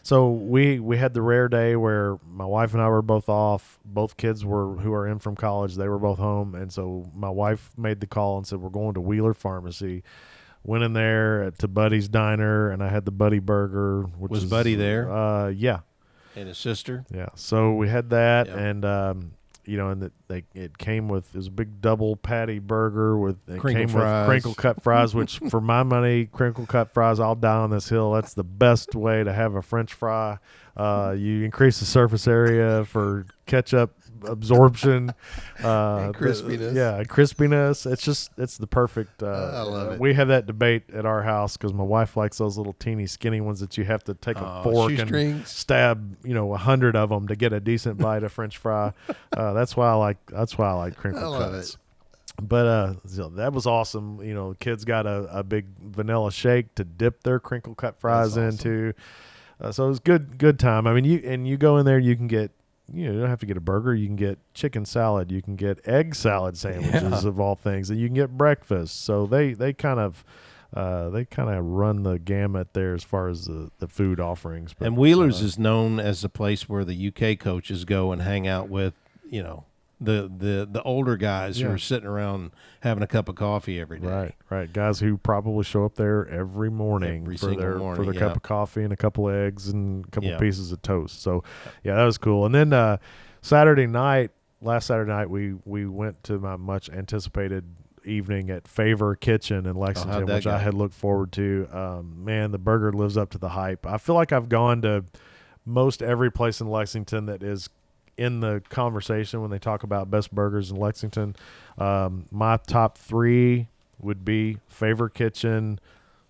so we had the rare day where my wife and I were both off. Both kids who are in from college, they were both home. And so my wife made the call and said, we're going to Wheeler Pharmacy. Went in there to Buddy's Diner, and I had the Buddy Burger. Was Buddy there? Yeah. And his sister? Yeah. So we had that, and it came with, it was a big double patty burger with crinkle cut fries, which for my money, crinkle cut fries, I'll die on this hill. That's the best way to have a French fry. You increase the surface area for ketchup absorption, and crispiness. Crispiness. It's the perfect. I love it. We have that debate at our house because my wife likes those little teeny skinny ones that you have to take a fork and stab 100 of them to get a decent bite of French fry. That's why I like crinkle cuts. But that was awesome. Kids got a big vanilla shake to dip their crinkle cut fries into. So it was good time. I mean, you go in there, you can get. You don't have to get a burger. You can get chicken salad. You can get egg salad sandwiches of all things, and you can get breakfast. So they kind of run the gamut there as far as the food offerings. But, and Wheeler's is known as the place where the UK coaches go and hang out with the older guys who are sitting around having a cup of coffee every day. Right. Guys who probably show up there every morning for their cup of coffee and a couple of eggs and a couple of pieces of toast. So, that was cool. And then last Saturday night, we went to my much anticipated evening at Favor Kitchen in Lexington, which I had looked forward to. Man, the burger lives up to the hype. I feel like I've gone to most every place in Lexington that is in the conversation when they talk about best burgers in Lexington. My top 3 would be Favor Kitchen,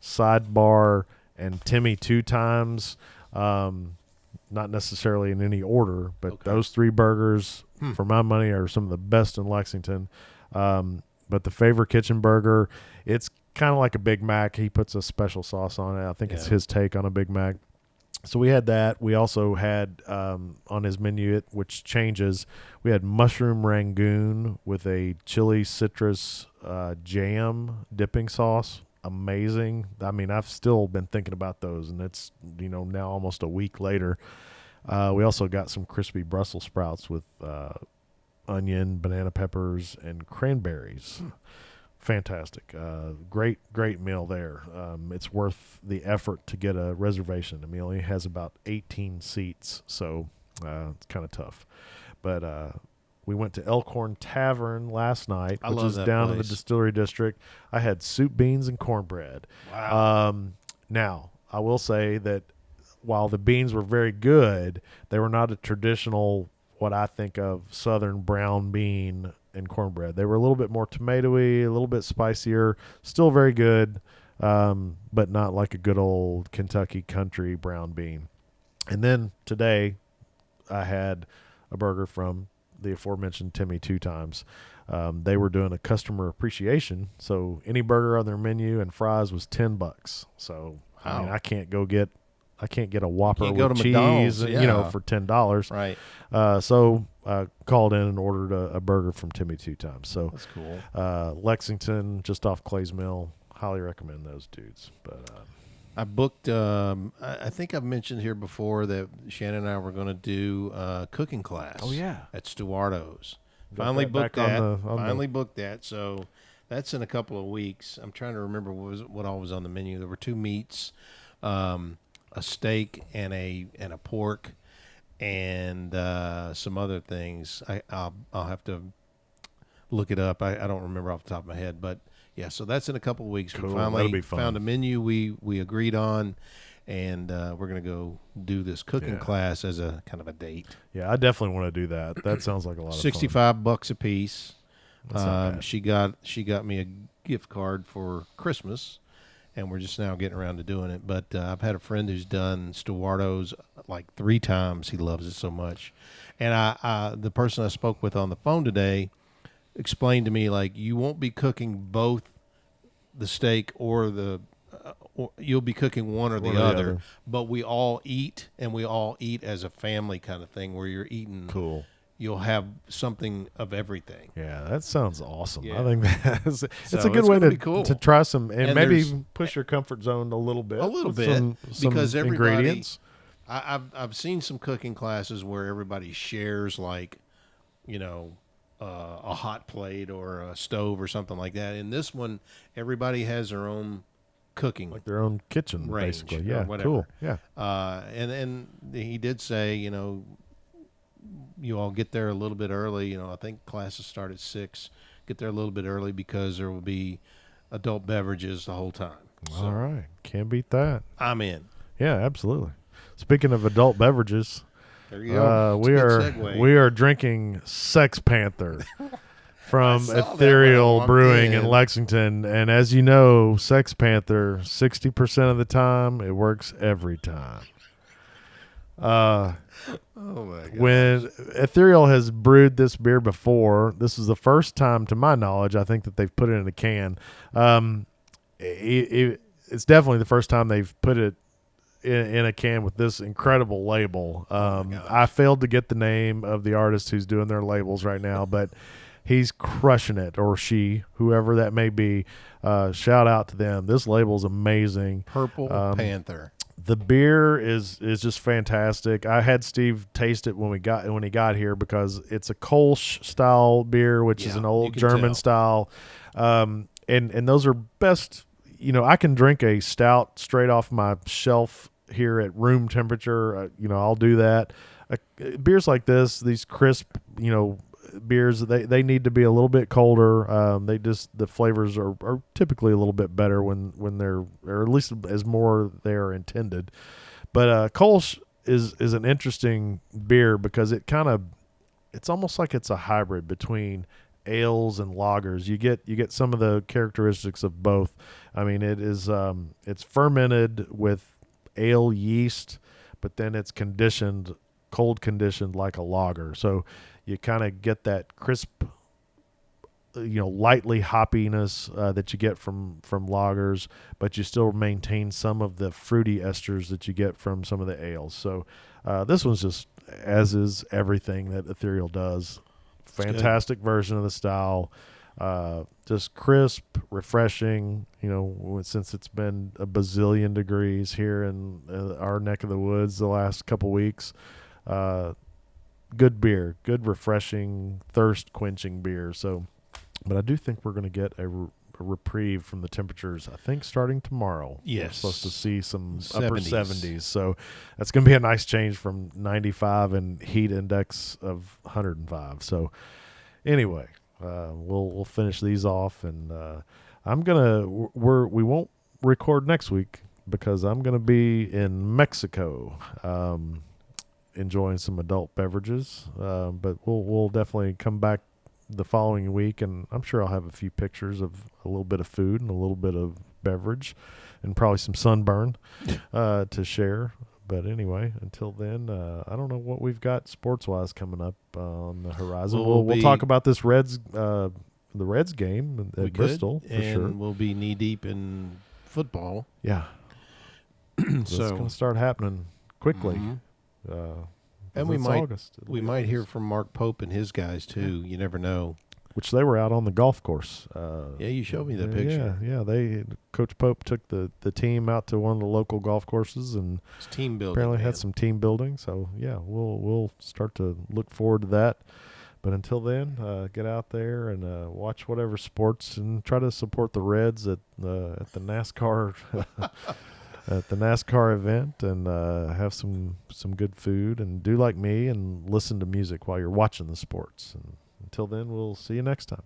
Sidebar, and Timmy 2 Times. Not necessarily in any order, but those 3 burgers, for my money, are some of the best in Lexington. But the Favor Kitchen burger, it's kind of like a Big Mac. He puts a special sauce on it. I think it's his take on a Big Mac. So we had that. We also had on his menu, which changes, we had mushroom rangoon with a chili citrus jam dipping sauce. Amazing. I mean, I've still been thinking about those, and it's now almost a week later. We also got some crispy Brussels sprouts with onion, banana peppers, and cranberries. Fantastic. Great meal there. It's worth the effort to get a reservation. The meal only has about 18 seats, so it's kind of tough. But we went to Elkhorn Tavern last night, which is down in the Distillery District. I had soup, beans, and cornbread. Wow. Now, I will say that while the beans were very good, they were not a traditional, what I think of, Southern brown bean and cornbread. They were a little bit more tomatoey, a little bit spicier, still very good, but not like a good old Kentucky country brown bean. And then today I had a burger from the aforementioned Timmy Two Times. They were doing a customer appreciation, so any burger on their menu and fries was $10. So I mean, I can't get a Whopper with cheese, for $10. Right. So I called in and ordered a burger from Timmy Two Times. So that's cool. Lexington, just off Clays Mill. Highly recommend those dudes. But I booked. I think I've mentioned here before that Shannon and I were going to do a cooking class. Oh yeah, at Stuardo's. Finally booked that. Finally booked that. So that's in a couple of weeks. I'm trying to remember what all was on the menu. There were 2 meats, a steak, and a pork, and some other things. I'll have to look it up. I don't remember off the top of my head, but yeah. So that's in a couple of weeks. Cool. We finally found a menu we agreed on. And we're going to go do this cooking class as a kind of a date. Yeah, I definitely want to do that. That sounds like a lot of fun. $65 a piece. She got me a gift card for Christmas, and we're just now getting around to doing it. But I've had a friend who's done Stuardo's like 3 times. He loves it so much. And the person I spoke with on the phone today explained to me, like, you won't be cooking both the steak or you'll be cooking one or the other, but we all eat, and we all eat as a family kind of thing, where you're eating. Cool. You'll have something of everything. Yeah, that sounds awesome. Yeah. I think it's a good way to try some and maybe push your comfort zone a little bit. Some because ingredients. I've seen some cooking classes where everybody shares, like, a hot plate or a stove or something like that. In this one, everybody has their own cooking, like their own kitchen range, basically. Yeah, whatever. Cool. Yeah. And he did say, you all get there a little bit early. I think classes start at 6. Get there a little bit early because there will be adult beverages the whole time. So, all right, can't beat that. I'm in. Yeah, absolutely. Speaking of adult beverages, there you go. We are drinking Sex Panther from Ethereal Brewing in Lexington, and as you know, Sex Panther, 60% of the time, it works every time. Oh my God! When Ethereal has brewed this beer before, this is the first time, to my knowledge, I think, that they've put it in a can. It's definitely the first time they've put it in a can with this incredible label. I failed to get the name of the artist who's doing their labels right now, but he's crushing it, or she, whoever that may be. Shout out to them. This label's amazing. Purple Panther. The beer is just fantastic. I had Steve taste it when he got here, because it's a Kolsch style beer, which is an old German style. And those are best. I can drink a stout straight off my shelf here at room temperature. I'll do that. Beers like this, these crisp, beers, they need to be a little bit colder. The flavors are typically a little bit better when they're, or at least as more they are intended. But Kolsch is an interesting beer because it's almost like it's a hybrid between ales and lagers. You get some of the characteristics of both. I mean, it's fermented with ale yeast, but then it's cold conditioned like a lager. So you kind of get that crisp, lightly hoppiness that you get from lagers, but you still maintain some of the fruity esters that you get from some of the ales. So this one's just, as is everything that Ethereal does, fantastic version of the style. Just crisp, refreshing, since it's been a bazillion degrees here in our neck of the woods the last couple weeks. Good beer, good, refreshing, thirst-quenching beer. So, but I do think we're going to get a reprieve from the temperatures, I think, starting tomorrow. Yes. We're supposed to see some upper 70s. So that's going to be a nice change from 95 and heat index of 105. So anyway, we'll finish these off, and we won't record next week because I'm going to be in Mexico, enjoying some adult beverages. But we'll definitely come back the following week, and I'm sure I'll have a few pictures of a little bit of food and a little bit of beverage, and probably some sunburn to share. But anyway, until then, I don't know what we've got sports-wise coming up on the horizon. We'll talk about this the Reds game at Bristol for sure. And we'll be knee-deep in football. Yeah. So it's going to start happening quickly. And we might hear from Mark Pope and his guys, too. You never know. Which they were out on the golf course. Yeah, you showed me that picture. Yeah. Coach Pope took the team out to one of the local golf courses, and it's team building. Apparently had some team building. So yeah, we'll start to look forward to that. But until then, get out there and watch whatever sports, and try to support the Reds at the NASCAR at the NASCAR event, and have some good food, and do like me and listen to music while you're watching the sports. And until then, we'll see you next time.